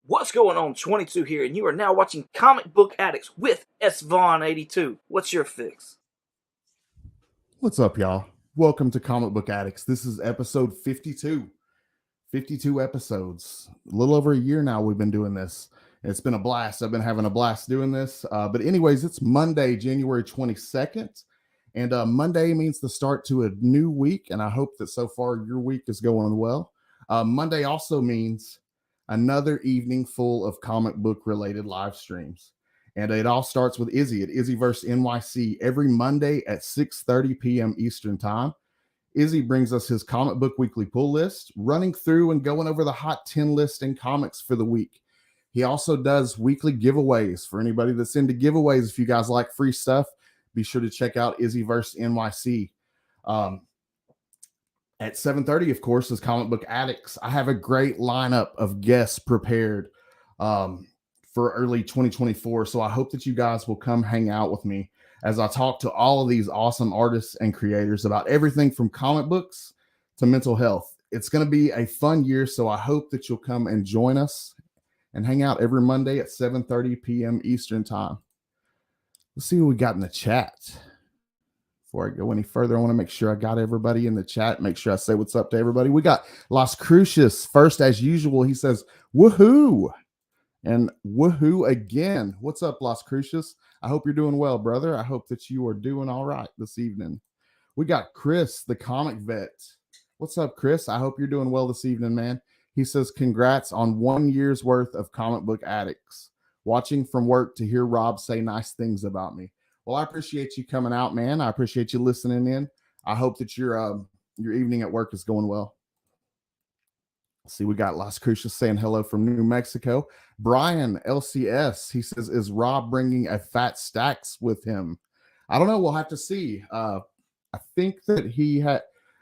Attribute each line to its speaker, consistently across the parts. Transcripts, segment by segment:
Speaker 1: What's going on? 22 here, and you are now watching Comic Book Addicts with SVaughn82. What's your fix?
Speaker 2: What's up, y'all? Welcome to Comic Book Addicts. This is episode 52. 52 episodes. A little over a year now we've been doing this. It's been a blast. I've been having a blast doing this. But anyways, it's Monday, January 22nd. And Monday means the start to a new week. And I hope that so far your week is going well. Monday also means another evening full of comic book related live streams. And it all starts with Izzy at Izzyverse NYC every Monday at 6:30 p.m. Eastern Time. Izzy brings us his comic book weekly pull list, running through and going over the hot 10 list in comics for the week. He also does weekly giveaways for anybody that's into giveaways. If you guys like free stuff, be sure to check out Izzyverse NYC. At 7:30, of course, is Comic Book Addicts. I have a great lineup of guests prepared for early 2024. So I hope that you guys will come hang out with me as I talk to all of these awesome artists and creators about everything from comic books to mental health. It's going to be a fun year, so I hope that you'll come and join us and hang out every Monday at 7:30 p.m. Eastern Time. Let's see what we got in the chat. Before I go any further, I want to make sure I got everybody in the chat. Make sure I say what's up to everybody. We got Las Cruces first, as usual. He says, woohoo. And woohoo again. What's up, Las Cruces? I hope you're doing well, brother. I hope that you are doing all right this evening. We got Chris, the comic vet. What's up, Chris? I hope you're doing well this evening, man. He says, congrats on 1 year's worth of Comic Book Addicts. Watching from work to hear Rob say nice things about me. Well, I appreciate you coming out, man. I appreciate you listening in. I hope that your evening at work is going well. See, we got Las Cruces saying hello from New Mexico. Brian, LCS, he says, is Rob bringing a Fat Stax with him? I don't know. We'll have to see. I think that he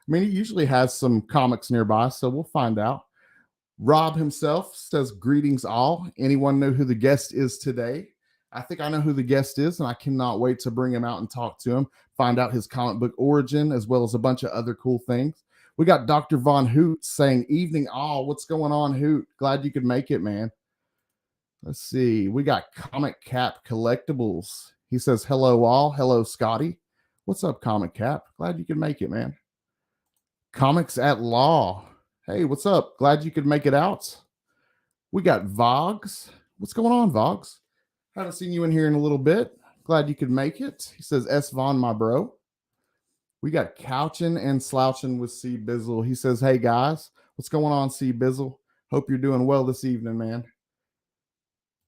Speaker 2: usually has some comics nearby, so we'll find out. Rob himself says, greetings all. Anyone know who the guest is today? I think I know who the guest is, and I cannot wait to bring him out and talk to him, find out his comic book origin, as well as a bunch of other cool things. We got Dr. Von Hoot saying, evening all. What's going on, Hoot? Glad you could make it, man. Let's see. We got Comic Cap Collectibles. He says, hello all. Hello, Scotty. What's up, Comic Cap? Glad you could make it, man. Comics at Law. Hey, what's up? Glad you could make it out. We got Vogs. What's going on, Vogs? Haven't seen you in here in a little bit. Glad you could make it. He says, S. Vaughn, my bro. We got Couchin' and Slouchin' with C. Bizzle. He says, hey, guys. What's going on, C. Bizzle? Hope you're doing well this evening, man.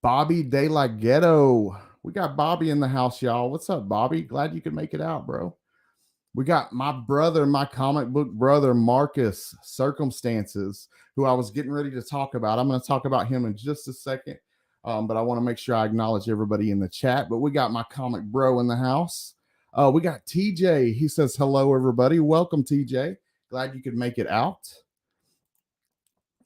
Speaker 2: Bobby De La Ghetto. We got Bobby in the house, y'all. What's up, Bobby? Glad you could make it out, bro. We got my brother, my comic book brother, Marcus Circumstances, who I was getting ready to talk about. I'm going to talk about him in just a second. But I want to make sure I acknowledge everybody in the chat. But we got my comic bro in the house. We got TJ. He says, hello, everybody. Welcome, TJ. Glad you could make it out.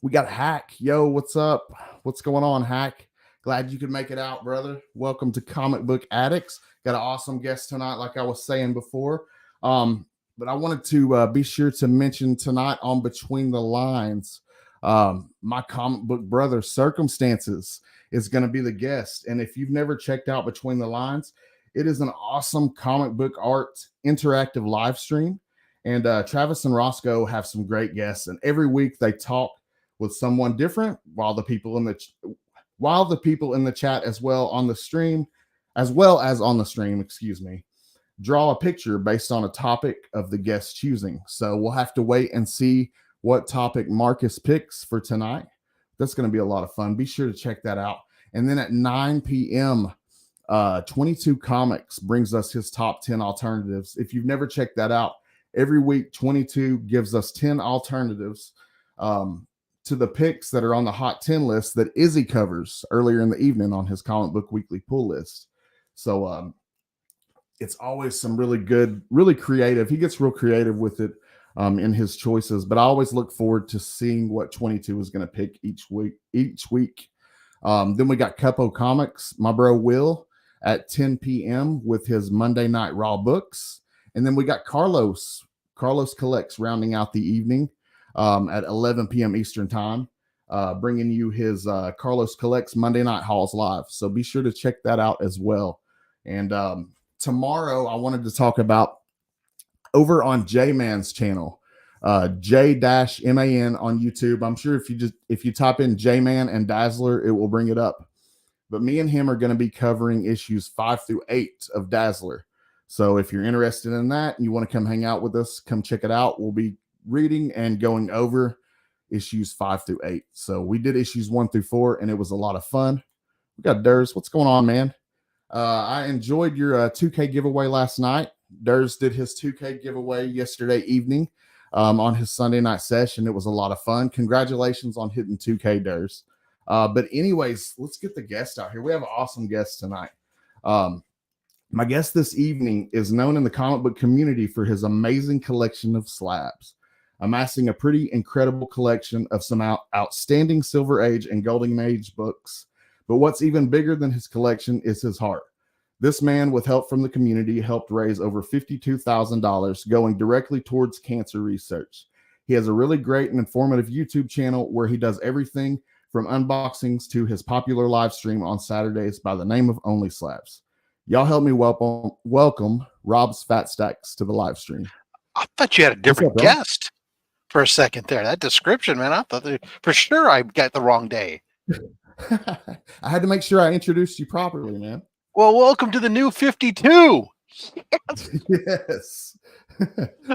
Speaker 2: We got Hack. Yo, what's up? What's going on, Hack? Glad you could make it out, brother. Welcome to Comic Book Addicts. Got an awesome guest tonight, like I was saying before. But I wanted to be sure to mention tonight on Between the Lines, my comic book brother, Circumstances, is going to be the guest. And if you've never checked out Between the Lines, it is an awesome comic book art interactive live stream. And Travis and Roscoe have some great guests. And every week they talk with someone different while the people in the chat as well on the stream, draw a picture based on a topic of the guest choosing. So we'll have to wait and see what topic Marcus picks for tonight. That's going to be a lot of fun. Be sure to check that out. And then at 9 p.m., 22 Comics brings us his top 10 alternatives. If you've never checked that out, every week 22 gives us 10 alternatives to the picks that are on the hot 10 list that Izzy covers earlier in the evening on his comic book weekly pull list. So it's always some really good, really creative. He gets real creative with it in his choices, but I always look forward to seeing what 22 is going to pick each week. Then we got Cupo Comics, my bro Will, at 10 p.m. with his Monday Night Raw books. And then we got Carlos Collects rounding out the evening at 11 p.m. Eastern time. bringing you his Carlos Collects Monday Night Hauls live. So be sure to check that out as well. And tomorrow I wanted to talk about over on J-Man's channel, J-Man on YouTube. I'm sure if you type in J-Man and Dazzler, it will bring it up. But me and him are going to be covering issues 5 through 8 of Dazzler. So if you're interested in that and you want to come hang out with us, come check it out. We'll be reading and going over issues 5 through 8. So we did issues 1 through 4, and it was a lot of fun. We got Durs. What's going on, man? I enjoyed your 2K giveaway last night. Durs did his 2K giveaway yesterday evening on his Sunday night session. It was a lot of fun. Congratulations on hitting 2K, Durs. But anyways, let's get the guest out here. We have an awesome guest tonight. My guest this evening is known in the comic book community for his amazing collection of slabs, amassing a pretty incredible collection of some outstanding Silver Age and Golden Age books. But what's even bigger than his collection is his heart. This man, with help from the community, helped raise over $52,000 going directly towards cancer research. He has a really great and informative YouTube channel where he does everything from unboxings to his popular live stream on Saturdays by the name of Only Slabs. Y'all help me welcome Rob's Fat Stax to the live stream.
Speaker 3: I thought you had a different guest for a second there. That description, man, I thought for sure I got the wrong day.
Speaker 2: I had to make sure I introduced you properly, man.
Speaker 3: Well, welcome to the new 52.
Speaker 2: Yes.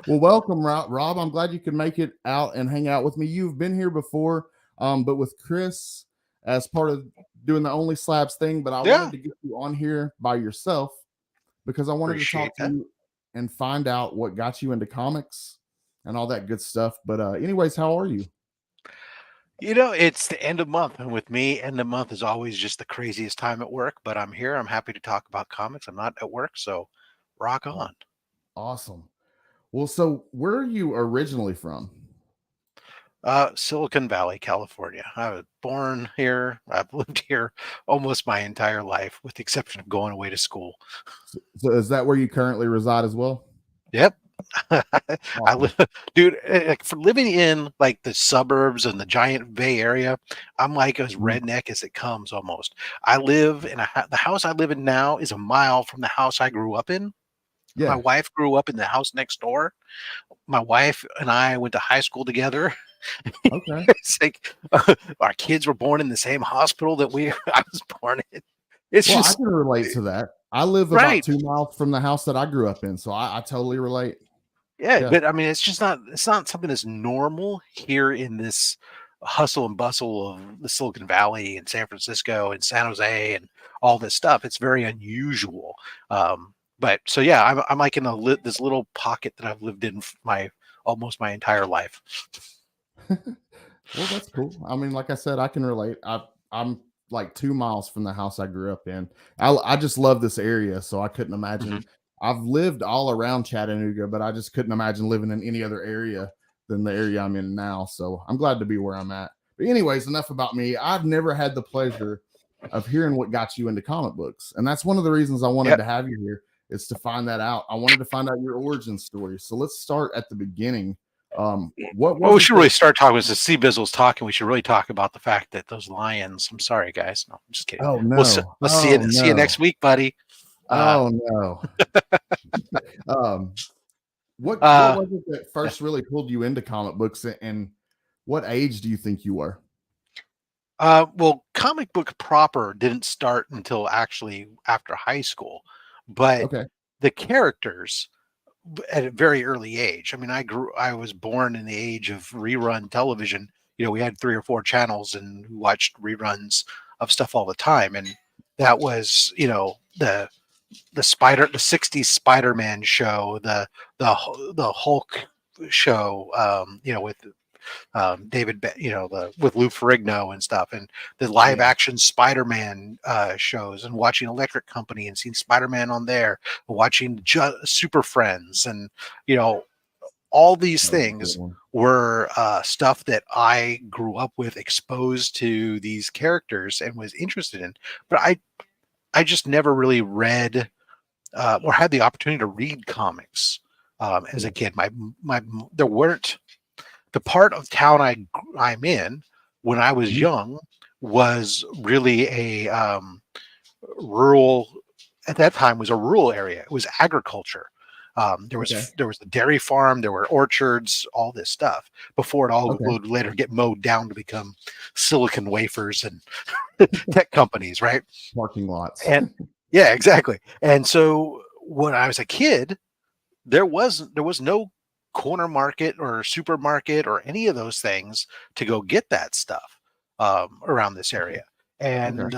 Speaker 2: Well, welcome, Rob. I'm glad you could make it out and hang out with me. You've been here before, but with Chris as part of doing the Only Slabs thing. But I wanted to get you on here by yourself because I wanted to talk to you and find out what got you into comics and all that good stuff. But anyways, how are you?
Speaker 3: You know, it's the end of month, and with me, end of month is always just the craziest time at work, but I'm here. I'm happy to talk about comics. I'm not at work, so rock on.
Speaker 2: Awesome. Well, so where are you originally from?
Speaker 3: Silicon Valley, California. I was born here. I've lived here almost my entire life, with the exception of going away to school.
Speaker 2: So is that where you currently reside as well?
Speaker 3: Yep. I live, dude, like for living in like the suburbs and the giant Bay Area, I'm like as redneck as it comes almost. I live in the house I live in now is a mile from the house I grew up in. Yeah. My wife grew up in the house next door. My wife and I went to high school together.
Speaker 2: Okay.
Speaker 3: It's like our kids were born in the same hospital that I was born in. It's
Speaker 2: I can relate to that. I live about 2 miles from the house that I grew up in, so I totally relate.
Speaker 3: Yeah, but I mean, it's not something that's normal here in this hustle and bustle of the Silicon Valley and San Francisco and San Jose and all this stuff. It's very unusual. But so yeah, I'm like in this little pocket that I've lived in almost my entire life.
Speaker 2: Well, that's cool. I mean, like I said, I can relate. I'm like 2 miles from the house I grew up in. I just love this area, so I couldn't imagine. Mm-hmm. I've lived all around Chattanooga, but I just couldn't imagine living in any other area than the area I'm in now. So I'm glad to be where I'm at. But anyways, enough about me. I've never had the pleasure of hearing what got you into comic books. And that's one of the reasons I wanted to have you here, is to find that out. I wanted to find out your origin story. So let's start at the beginning.
Speaker 3: We should really start talking. Since C-Bizzle's talking, we should really talk about the fact that those lions. I'm sorry, guys. No, I'm just kidding.
Speaker 2: Oh no.
Speaker 3: We'll see you next week, buddy.
Speaker 2: Oh no. What was it that first really pulled you into comic books, and what age do you think you were?
Speaker 3: Well, comic book proper didn't start until actually after high school, but the characters at a very early age. I mean, I was born in the age of rerun television. You know, we had 3 or 4 channels and we watched reruns of stuff all the time. And that was, you know, the 60s Spider-Man show, the Hulk show, you know, with David, you know, with Lou Ferrigno and stuff, and the live action Spider-Man shows, and watching Electric Company and seeing Spider-Man on there, watching Super Friends, and you know, all these things were stuff that I grew up with, exposed to these characters and was interested in. But I just never really read or had the opportunity to read comics as a kid. There weren't. The part of town I'm in when I was young was really a rural, at that time was a rural area. It was agriculture. There was a dairy farm, there were orchards, all this stuff before it all would later get mowed down to become silicon wafers and tech companies, right?
Speaker 2: Parking lots.
Speaker 3: And yeah, exactly. And so when I was a kid, there was no corner market or supermarket or any of those things to go get that stuff around this area. And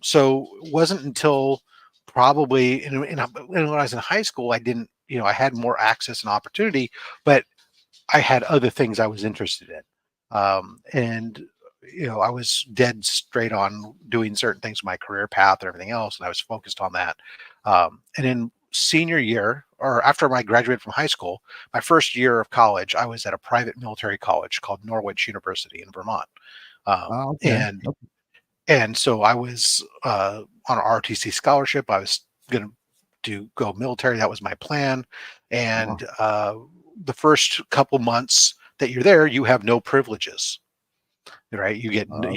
Speaker 3: so it wasn't until probably when I was in high school, I didn't, I had more access and opportunity, but I had other things I was interested in. And I was dead straight on doing certain things with my career path and everything else, and I was focused on that. And in senior year, or after I graduated from high school, my first year of college, I was at a private military college called Norwich University in Vermont. And so I was on an ROTC scholarship. I was going to go military. That was my plan. And the first couple months that you're there, you have no privileges. Right, you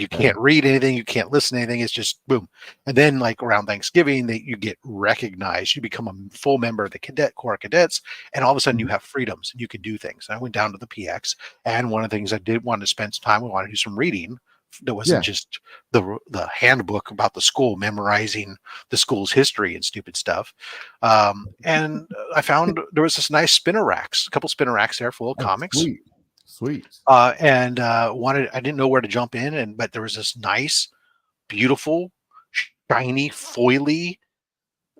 Speaker 3: can't read anything, you can't listen to anything. It's just boom. And then, like around Thanksgiving, you get recognized. You become a full member of the Cadet Corps of Cadets, and all of a sudden you have freedoms and you can do things. And I went down to the PX, and one of the things I did want to spend some time, I wanted to do some reading. That wasn't just the handbook about the school, memorizing the school's history and stupid stuff. And I found there was this nice a couple spinner racks there full of comics.
Speaker 2: Sweet.
Speaker 3: I didn't know where to jump in, but there was this nice, beautiful, shiny, foily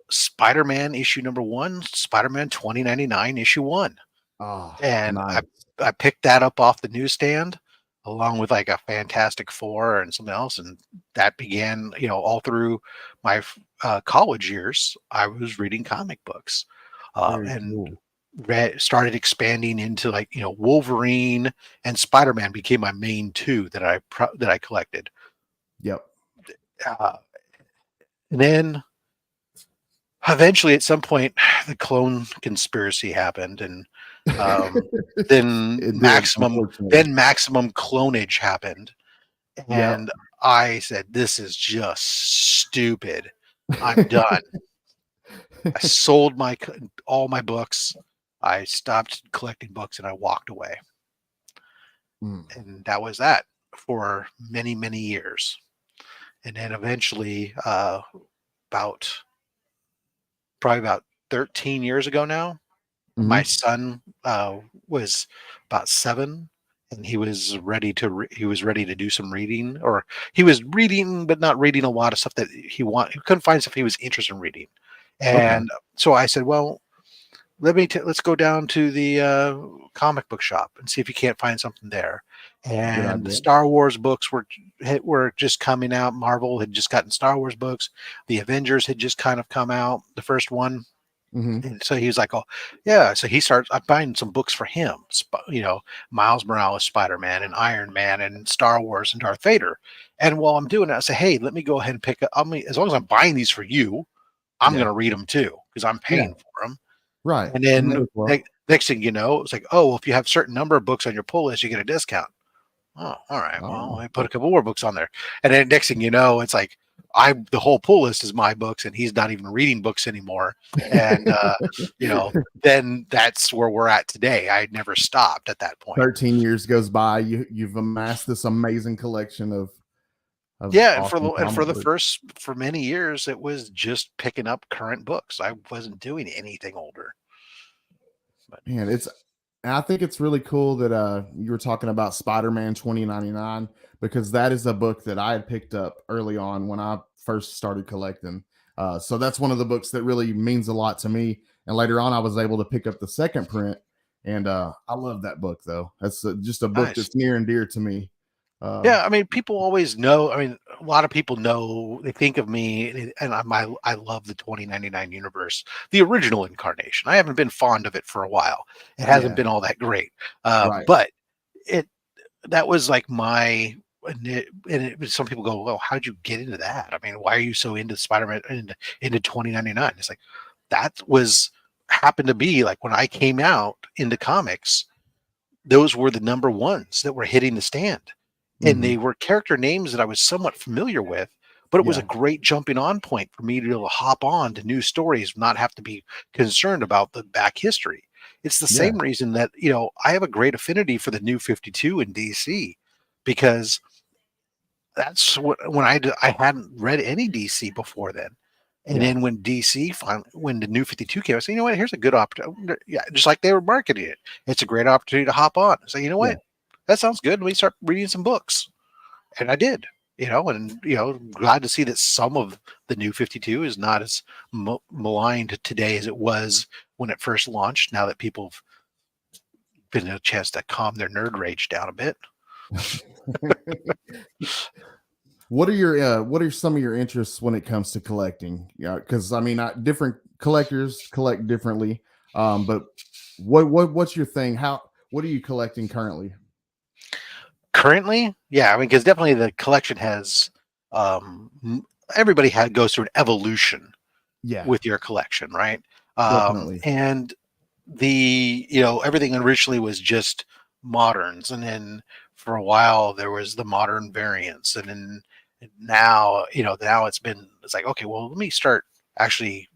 Speaker 3: Spider-Man issue #1, Spider-Man 2099 issue 1. And nice. I picked that up off the newsstand along with like a Fantastic Four and something else. And that began, all through my college years, I was reading comic books. Started expanding into Wolverine and Spider-Man became my main two that I collected.
Speaker 2: Yep.
Speaker 3: And then eventually at some point the clone conspiracy happened, and then maximum clonage happened, and I said, this is just stupid. I'm done. I sold all my books. I stopped collecting books and I walked away. And that was that for many, many years. And then eventually, probably about 13 years ago now, my son was about 7, and he was ready to do some reading, or he was reading, but not reading a lot of stuff that he couldn't find stuff he was interested in reading. And so I said, well, let's go down to the comic book shop and see if you can't find something there. And the Star Wars books were just coming out. Marvel had just gotten Star Wars books. The Avengers had just kind of come out, the first one. And so he was like, oh yeah. So he starts buying some books for him, Miles Morales, Spider-Man, and Iron Man, and Star Wars, and Darth Vader. And while I'm doing it, I say, hey, let me go ahead and pick up. As long as I'm buying these for you, I'm going to read them too, because I'm paying for them.
Speaker 2: Right.
Speaker 3: And then next thing you know, it's like, oh, well, if you have a certain number of books on your pull list, you get a discount. Oh, all right. Well, I put a couple more books on there. And then next thing you know, it's like, the whole pull list is my books, and he's not even reading books anymore. And, then that's where we're at today. I never stopped at that point.
Speaker 2: 13 years goes by. You've amassed this amazing collection of
Speaker 3: for many years, it was just picking up current books. I wasn't doing anything older. But
Speaker 2: man, I think it's really cool that you were talking about Spider-Man 2099, because that is a book that I had picked up early on when I first started collecting. So that's one of the books that really means a lot to me. And later on, I was able to pick up the second print, and I love that book though. That's just a book that's near and dear to me.
Speaker 3: Yeah, I mean, people always know. I mean, a lot of people know. They think of me, and I love the 2099 universe, the original incarnation. I haven't been fond of it for a while. It hasn't been all that great. But that was like my. And some people go, well, how did you get into that? I mean, why are you so into Spider-Man into 2099? It's like that happened to be like when I came out into comics. Those were the number ones that were hitting the stand. and they were character names that I was somewhat familiar with, but it was a great jumping on point for me to be able to hop on to new stories, not have to be concerned about the back history. It's the same reason that, I have a great affinity for the New 52 in DC, because that's when I hadn't read any DC before then. And then when DC finally, when the New 52 came, I said, you know what, here's a good opportunity. Yeah, just like they were marketing it. It's a great opportunity to hop on. So, you know what? That sounds good. Let me start reading some books. And I did, and, glad to see that some of the New 52 is not as maligned today as it was when it first launched, now that people have been a chance to calm their nerd rage down a bit.
Speaker 2: What are some of your interests when it comes to collecting? Yeah, because I mean, different collectors collect differently. But what's your thing? What are you collecting currently?
Speaker 3: Currently, yeah, I mean, because definitely the collection has everybody goes through an evolution with your collection, right?
Speaker 2: Definitely.
Speaker 3: And everything originally was just moderns, and then for a while there was the modern variants, and then now it's like, okay, well, let me start actually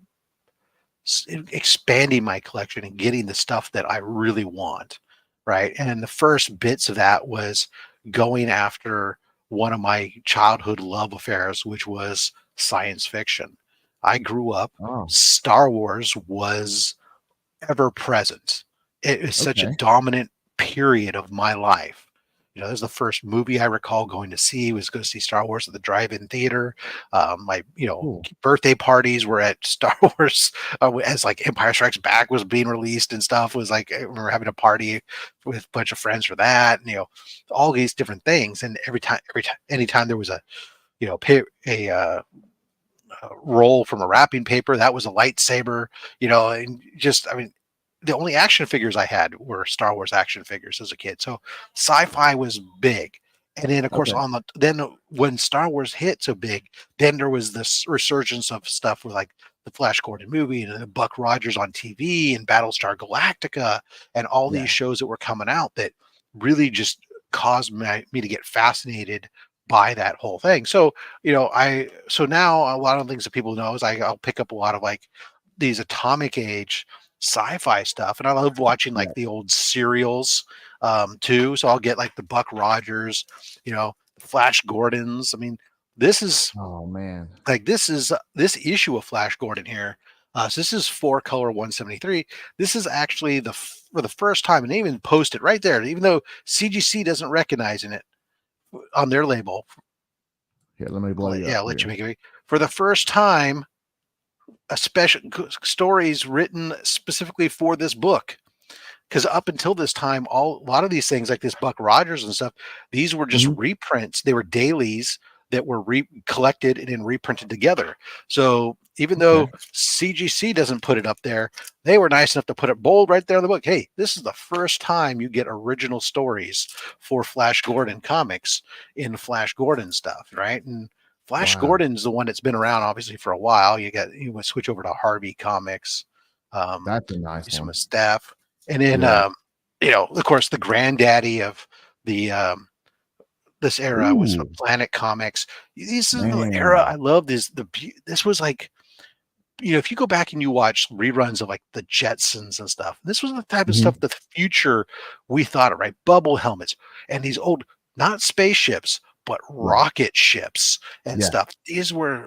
Speaker 3: expanding my collection and getting the stuff that I really want, right? And the first bits of that was going after one of my childhood love affairs, which was science fiction. I grew up, Star Wars was ever present. It was such a dominant period of my life. That was the first movie I recall going to see, was go see Star Wars at the drive-in theater. My birthday parties were at Star Wars as like Empire Strikes Back was being released and stuff. It was like, I remember having a party with a bunch of friends for that, and all these different things. And anytime there was a roll from a wrapping paper, that was a lightsaber. And just, I mean, the only action figures I had were Star Wars action figures as a kid. So sci-fi was big. And then, of course, then when Star Wars hit so big, then there was this resurgence of stuff with like the Flash Gordon movie and Buck Rogers on TV and Battlestar Galactica and all these shows that were coming out that really just caused me to get fascinated by that whole thing. So, so now a lot of things that people know is I'll pick up a lot of like these atomic age sci-fi stuff, and I love watching like the old serials too. So I'll get like the Buck Rogers, Flash Gordons. I mean, this is like this issue of Flash Gordon here. So this is 4-color 173. This is actually for the first time, and they even post it right there, even though CGC doesn't recognize it on their label.
Speaker 2: Here, let me blow you up.
Speaker 3: Yeah, I'll let you make it. For the first time, a special stories written specifically for this book, because up until this time, a lot of these things like this Buck Rogers and stuff, these were just reprints. They were dailies that were collected and then reprinted together. So even though CGC doesn't put it up there, they were nice enough to put it bold right there in the book. Hey, this is the first time you get original stories for Flash Gordon comics in Flash Gordon stuff, right? And Flash Gordon's the one that's been around obviously for a while. You would switch over to Harvey Comics.
Speaker 2: That's a nice one.
Speaker 3: Staff. And then of course the granddaddy of the this era was Planet Comics. This is the era I love. This was like, if you go back and you watch reruns of like the Jetsons and stuff, this was the type of stuff, the future we thought of, right? Bubble helmets and these old, not spaceships, but rocket ships and stuff. These were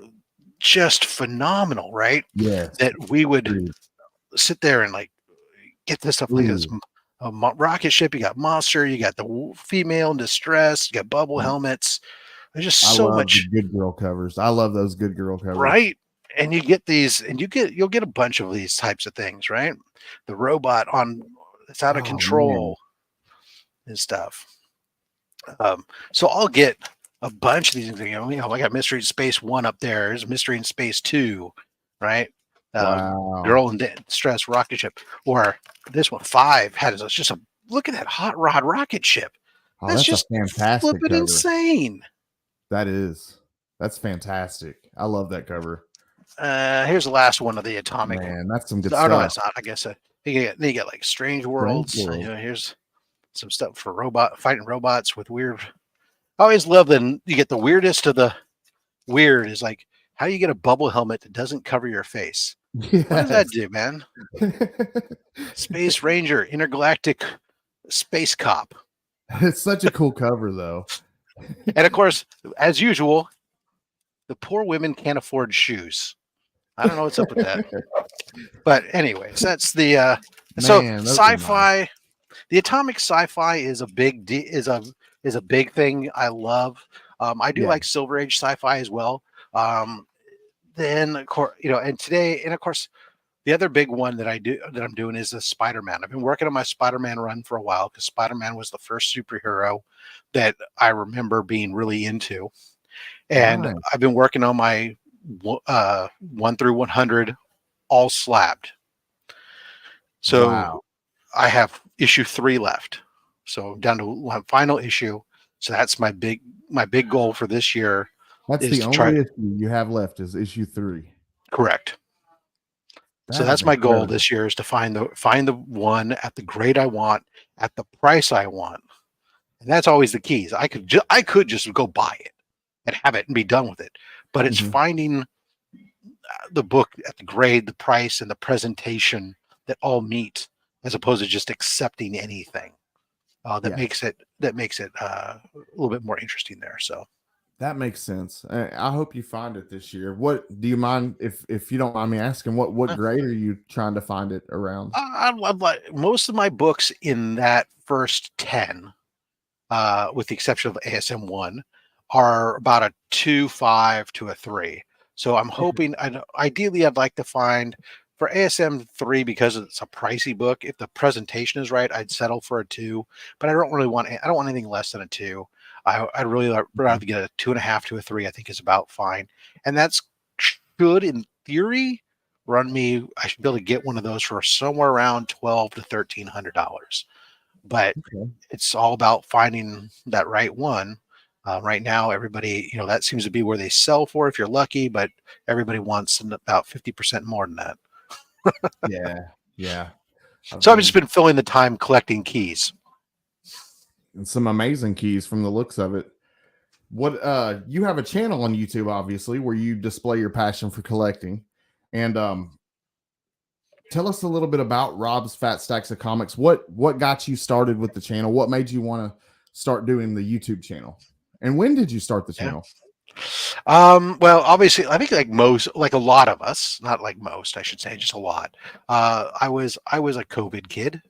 Speaker 3: just phenomenal, right?
Speaker 2: Yeah.
Speaker 3: That we would sit there and like get this stuff like this. A rocket ship, you got Monster, you got the female in distress, you got bubble helmets. There's just so much
Speaker 2: good girl covers. I love those good girl covers.
Speaker 3: Right. And you get these, and you'll get a bunch of these types of things, right? The robot it's out of control and stuff. So I'll get a bunch of these things. I got Mystery in Space 1 up there. There's Mystery in Space 2, right? Girl in Distress rocket ship. Or this one, 5, had just look at that hot rod rocket ship. That's just
Speaker 2: fantastic
Speaker 3: flipping
Speaker 2: cover.
Speaker 3: insane.
Speaker 2: That's fantastic. I love that cover.
Speaker 3: Here's the last one of the atomic.
Speaker 2: Man, that's some good stuff.
Speaker 3: Oh no, it's not. I guess you get like Strange Worlds. Here's some stuff for fighting robots with weird I always love that you get the weirdest of the weird is like, how do you get a bubble helmet that doesn't cover your face? What does that
Speaker 2: Yes.
Speaker 3: do, man? Space Ranger, Intergalactic Space Cop.
Speaker 2: It's such a cool cover, though.
Speaker 3: And of course, as usual, the poor women can't afford shoes. I don't know what's up with that. But anyways, that's the so
Speaker 2: Man, those are
Speaker 3: sci-fi.
Speaker 2: nice.
Speaker 3: The atomic sci-fi is a is a big thing I love. I do
Speaker 2: Yeah.
Speaker 3: like Silver Age sci-fi as well. Then of course, and today, and of course, the other big one that I'm doing is the Spider-Man. I've been working on my Spider-Man run for a while because Spider-Man was the first superhero that I remember being really into, and
Speaker 2: Nice.
Speaker 3: I've been working on my 1 through 100 all slabbed. So
Speaker 2: Wow.
Speaker 3: I have issue 3 left. So down to one final issue. So that's my big goal for this year
Speaker 2: That's
Speaker 3: is
Speaker 2: the
Speaker 3: to try.
Speaker 2: only issue you have left is issue 3.
Speaker 3: Correct. So
Speaker 2: That is
Speaker 3: that's my goal
Speaker 2: incredible.
Speaker 3: this year is to find the one at the grade I want at the price I want. And that's always the keys. I could just go buy it and have it and be done with it. But it's
Speaker 2: Mhm.
Speaker 3: finding the book at the grade, the price, and the presentation that all meet, as opposed to just accepting anything. That
Speaker 2: Yeah.
Speaker 3: makes it a little bit more interesting there. So
Speaker 2: That makes sense. I hope you find it this year. What do you mind if you don't mind me asking? What grade are you trying to find it around?
Speaker 3: I like most of my books in that first 10, with the exception of ASM 1, are about a 2.5 to a 3. So I'm
Speaker 2: Okay.
Speaker 3: hoping, ideally, I'd like to find for ASM 3 because it's a pricey book. If the presentation is right, I'd settle for a 2, but I don't want anything less than a 2. I'd really rather get a 2.5 to a 3. I think is about fine, and that's should in theory run me. I should be able to get one of those for somewhere around $1,200 to $1,300, but
Speaker 2: Okay.
Speaker 3: it's all about finding that right one. Right now, everybody, that seems to be where they sell for if you're lucky, but everybody wants about 50% more than that.
Speaker 2: Yeah. Yeah. I've
Speaker 3: So I've just
Speaker 2: been
Speaker 3: been filling the time collecting keys.
Speaker 2: and some amazing keys from the looks of it. What you have a channel on YouTube, obviously, where you display your passion for collecting. And tell us a little bit about Rob's Fat Stacks of Comics. What got you started with the channel? What made you want to start doing the YouTube channel? And when did you start the
Speaker 3: Yeah.
Speaker 2: channel?
Speaker 3: Well, obviously, I think like a lot of us, not like most, I should say, just a lot. I was a COVID kid.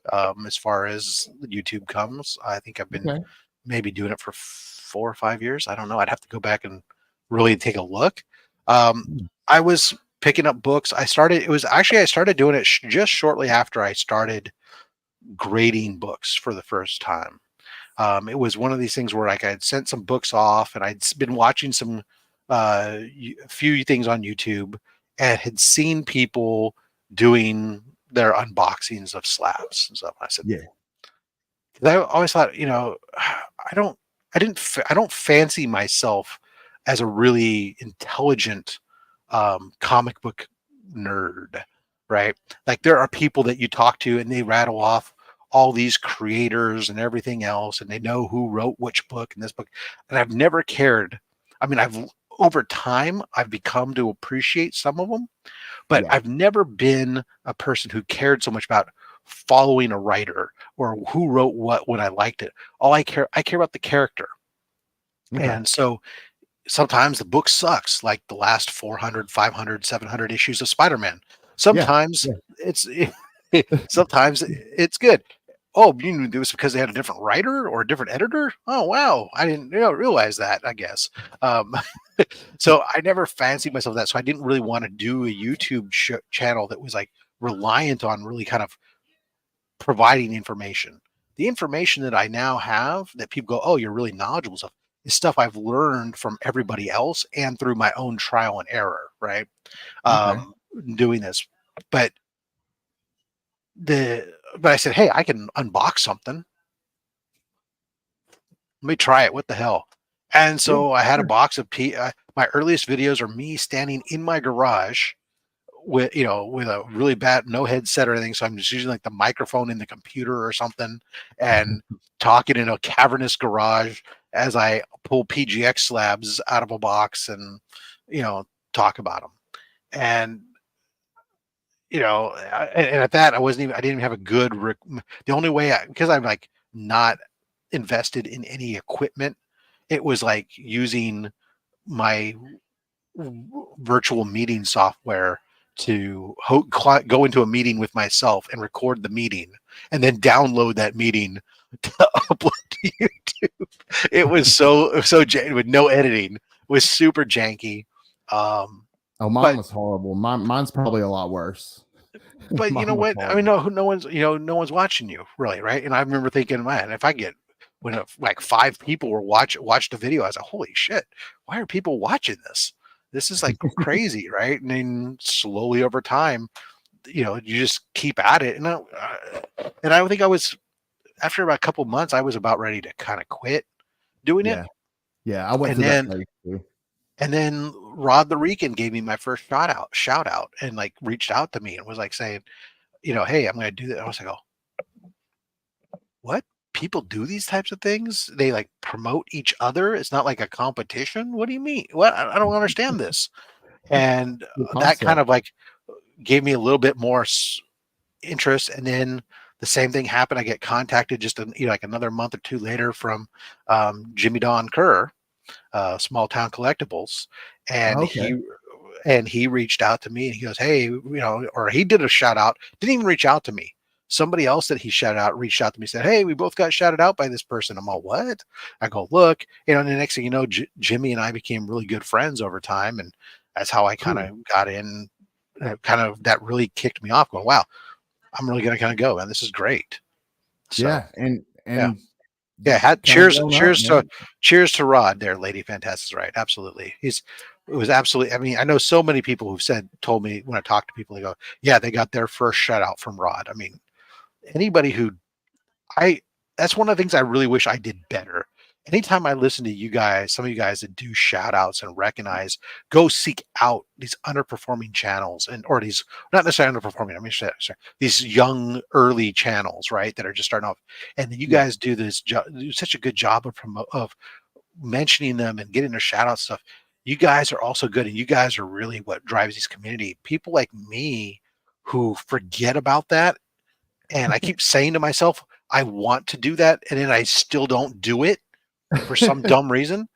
Speaker 3: As far as YouTube comes, I think I've been
Speaker 2: Okay.
Speaker 3: maybe doing it for 4 or 5 years. I don't know. I'd have to go back and really take a look.
Speaker 2: Hmm.
Speaker 3: I was picking up books. I started doing it just shortly after I started grading books for the first time. It was one of these things where like I had sent some books off and been watching some a few things on YouTube and had seen people doing their unboxings of slabs and stuff. I said,
Speaker 2: Yeah.
Speaker 3: 'cause I always thought, I don't fancy myself as a really intelligent comic book nerd, right? Like there are people that you talk to and they rattle off all these creators and everything else, and they know who wrote which book and this book. And I've never cared. I mean, over time I've become to appreciate some of them, but
Speaker 2: Yeah.
Speaker 3: I've never been a person who cared so much about following a writer or who wrote what when I liked it. I care about the character.
Speaker 2: Okay.
Speaker 3: And so sometimes the book sucks, like the last 400, 500, 700 issues of Spider-Man.
Speaker 2: Yeah.
Speaker 3: Sometimes
Speaker 2: Yeah.
Speaker 3: it's sometimes it's good. Oh, you knew it was because they had a different writer or a different editor? Oh, wow. I didn't realize that, I guess. Um, so I never fancied myself that. So I didn't really want to do a YouTube channel that was like reliant on really kind of providing information. The information that I now have that people go, oh, you're really knowledgeable stuff is stuff I've learned from everybody else and through my own trial and error, right?
Speaker 2: Okay.
Speaker 3: Um, doing this. But but I said, hey, I can unbox something. Let me try it. What the hell? And
Speaker 2: Yeah.
Speaker 3: so I had a
Speaker 2: Sure.
Speaker 3: box of my earliest videos are me standing in my garage with with a really bad no headset or anything. So I'm just using like the microphone in the computer or something and talking in a cavernous garage as I pull PGX slabs out of a box and, talk about them. And, and at that, I didn't even have a good, the only way, because I'm like not invested in any equipment, it was like using my virtual meeting software to go into a meeting with myself and record the meeting and then download that meeting to upload to YouTube. It was so with no editing. It was super janky.
Speaker 2: Mine was horrible. Mine's probably a lot worse.
Speaker 3: But you know what? I mean, no one's watching you really, right? And I remember thinking, man, if I get like 5 people were watched the video, I was like, holy shit, why are people watching this? This is like crazy, right? And then slowly over time, you just keep at it. And I think I was, after about a couple months, I was about ready to kind of quit doing it.
Speaker 2: Yeah, I went through that phase too.
Speaker 3: And then Rod the Rican gave me my first shout out and like reached out to me and was like saying, hey, I'm going to do that. I was like, oh, what? People do these types of things? They like promote each other. It's not like a competition. What do you mean? What? I don't understand this. And that kind of like gave me a little bit more interest. And then the same thing happened. I get contacted just like another month or 2 later from Jimmy Don Kerr, Small Town Collectibles, and he reached out to me and he goes, hey, or he did a shout out. Didn't even reach out to me. Somebody else that he shouted out reached out to me, said, hey, we both got shouted out by this person. I'm all, what? I go, look, and the next thing you know, Jimmy and I became really good friends over time. And that's how I kind of got in, that really kicked me off going, wow, I'm really going to kind of go, and this is great. So, cheers to Rod there, Lady Fantastic's right. Absolutely. It was absolutely, I mean, I know so many people who've told me when I talk to people, they go, yeah, they got their first shout out from Rod. I mean, anybody that's one of the things I really wish I did better. Anytime I listen to you guys, some of you guys that do shout outs and recognize, go seek out these underperforming channels or these, not necessarily underperforming, I mean, sorry, these young early channels, right, that are just starting off. And you guys do such a good job of mentioning them and getting their shout out stuff. You guys are also good. And you guys are really what drives this community. People like me who forget about that. And I keep saying to myself, I want to do that. And then I still don't do it for some dumb reason.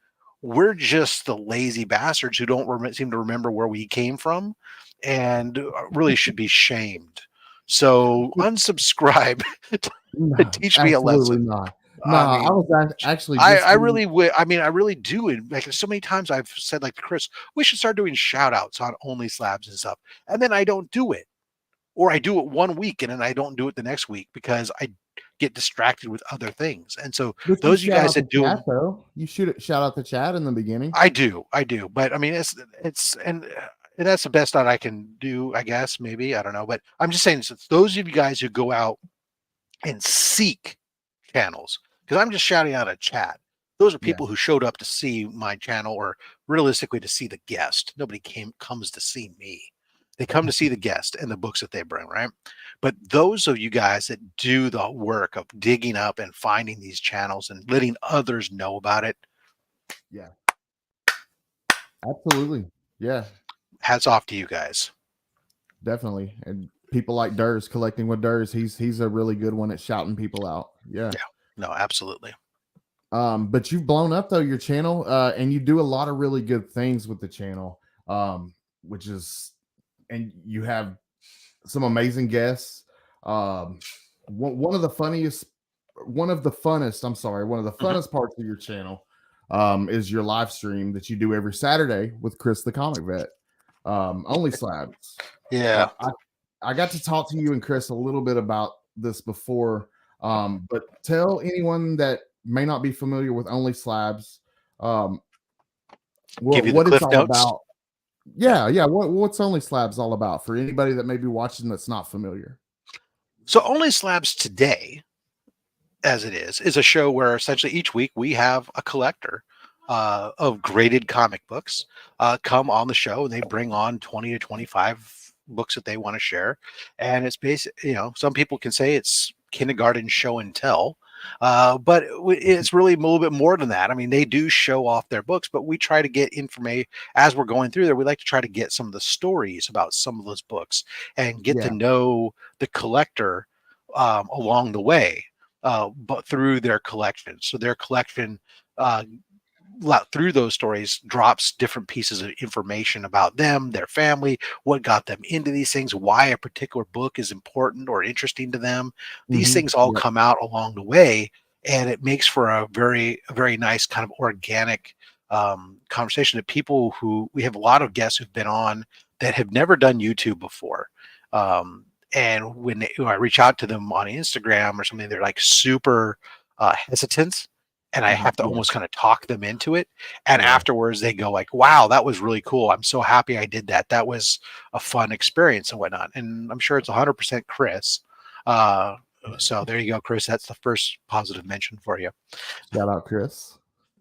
Speaker 3: We're just the lazy bastards who don't seem to remember where we came from and really should be shamed. So unsubscribe to teach me a lesson.
Speaker 2: Not. No, I was actually.
Speaker 3: I really would. I mean, I really do. And like so many times I've said, like to Chris, we should start doing shout outs on Only Slabs and stuff. And then I don't do it. Or I do it 1 week and then I don't do it the next week because I get distracted with other things. And so those of you guys that do
Speaker 2: chat, though, you should shout out the chat in the beginning.
Speaker 3: I do. But I mean, it's and that's the best that I can do, I guess, maybe. I don't know. But I'm just saying, it's those of you guys who go out and seek channels, because I'm just shouting out a chat. Those are people who showed up to see my channel, or realistically to see the guest. Nobody comes to see me. They come to see the guest and the books that they bring, right? But those of you guys that do the work of digging up and finding these channels and letting others know about it.
Speaker 2: Yeah. Absolutely. Yeah.
Speaker 3: Hats off to you guys.
Speaker 2: Definitely. And people like Durs, Collecting with Durs, he's a really good one at shouting people out. Yeah.
Speaker 3: No, absolutely.
Speaker 2: But you've blown up though, your channel, and you do a lot of really good things with the channel, which is, and you have some amazing guests. One of the funnest parts of your channel is your live stream that you do every Saturday with Chris the Comic Vet. Only Slabs.
Speaker 3: Yeah.
Speaker 2: I got to talk to you and Chris a little bit about this before, but tell anyone that may not be familiar with Only Slabs what it's all about. Yeah. What's Only Slabs all about for anybody that may be watching that's not familiar?
Speaker 3: So Only Slabs today, as it is a show where essentially each week we have a collector of graded comic books come on the show, and they bring on 20 to 25 books that they want to share. And it's basically, some people can say it's kindergarten show and tell, But it's really a little bit more than that. I mean, they do show off their books, but we try to get information as we're going through there. We like to try to get some of the stories about some of those books and get to know the collector along the way, but through their collection. So their collection, through those stories, drops different pieces of information about them, their family, what got them into these things, why a particular book is important or interesting to them. These things all come out along the way, and it makes for a very nice kind of organic conversation. That people who we have a lot of guests who've been on that have never done YouTube before. And when I reach out to them on Instagram or something, they're like super hesitant, and I have to almost kind of talk them into it. And afterwards they go like, wow, that was really cool. I'm so happy I did that. That was a fun experience and whatnot. And I'm sure it's 100% Chris. So there you go, Chris. That's the first positive mention for you.
Speaker 2: Shout out, Chris.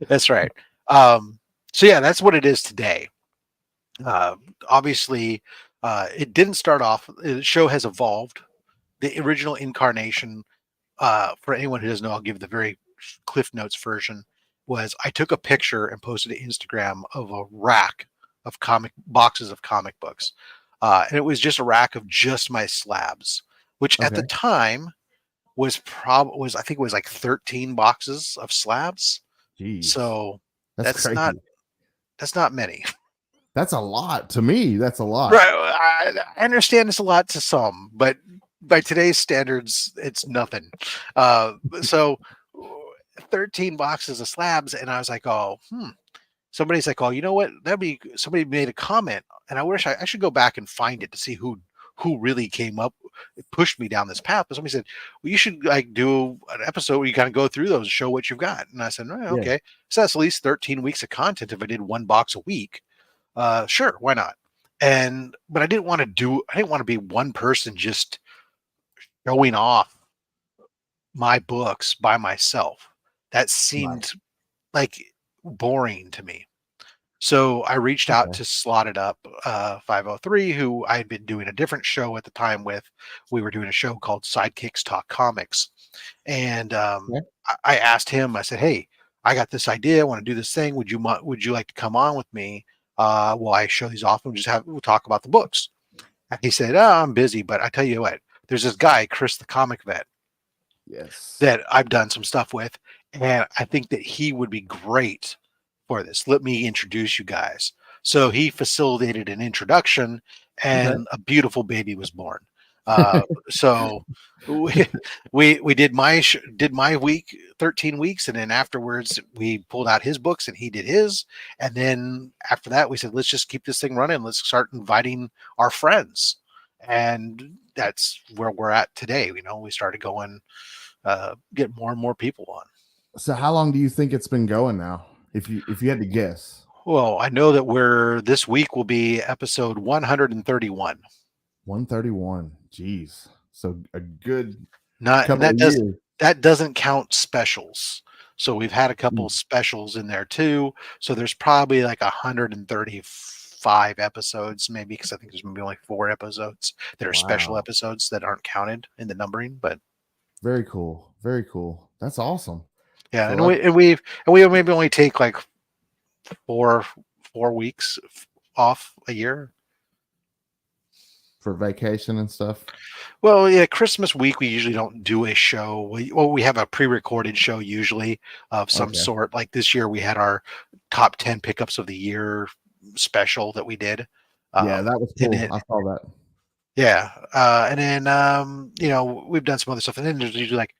Speaker 3: That's right. So yeah, that's what it is today. Obviously, it didn't start off. The show has evolved. The original incarnation, for anyone who doesn't know, I'll give the very Cliff Notes version. Was I took a picture and posted to Instagram of a rack of boxes of comic books, and it was just a rack of just my slabs, which at the time was I think it was like 13 boxes of slabs.
Speaker 2: Jeez.
Speaker 3: So that's not many.
Speaker 2: That's a lot to me. That's a lot.
Speaker 3: Right. I understand it's a lot to some, but by today's standards, it's nothing. So 13 boxes of slabs. And I was like, somebody's like, oh, you know what? Somebody made a comment, and I wish I should go back and find it to see who really came up, pushed me down this path. But somebody said, well, you should like do an episode where you kind of go through those and show what you've got. And I said, okay. So that's at least 13 weeks of content. If I did one box a week, sure, why not? But I didn't want to be one person just showing off my books by myself. That seemed like boring to me. So I reached out to Slotted Up 503, who I had been doing a different show at the time with. We were doing a show called Sidekicks Talk Comics. And I asked him, I said, hey, I got this idea. I want to do this thing. Would you like to come on with me? Well, I show these off and we'll talk about the books. And he said, I'm busy, but I tell you what, there's this guy, Chris the Comic Vet, that I've done some stuff with, and I think that he would be great for this. Let me introduce you guys. So he facilitated an introduction, and a beautiful baby was born. So we did my week, 13 weeks, and then afterwards we pulled out his books and he did his, and then after that we said, let's just keep this thing running. Let's start inviting our friends, and that's where we're at today. We started going, get more and more people on.
Speaker 2: So how long do you think it's been going now, if you had to guess?
Speaker 3: Well, I know that this week will be episode 131.
Speaker 2: 131. Jeez. So a good
Speaker 3: that doesn't count specials. So we've had a couple of specials in there too. So there's probably like 135 episodes, maybe, because I think there's maybe only 4 episodes that are special episodes that aren't counted in the numbering. But
Speaker 2: very cool. Very cool. That's awesome.
Speaker 3: Yeah, so and we maybe only take like 4 weeks off a year
Speaker 2: for vacation and stuff.
Speaker 3: Well, yeah, Christmas week we usually don't do a show. We have a pre-recorded show usually of some sort. Like this year we had our top 10 pickups of the year special that we did.
Speaker 2: Yeah, that was cool. I saw that.
Speaker 3: Yeah, and then we've done some other stuff, and then there's usually like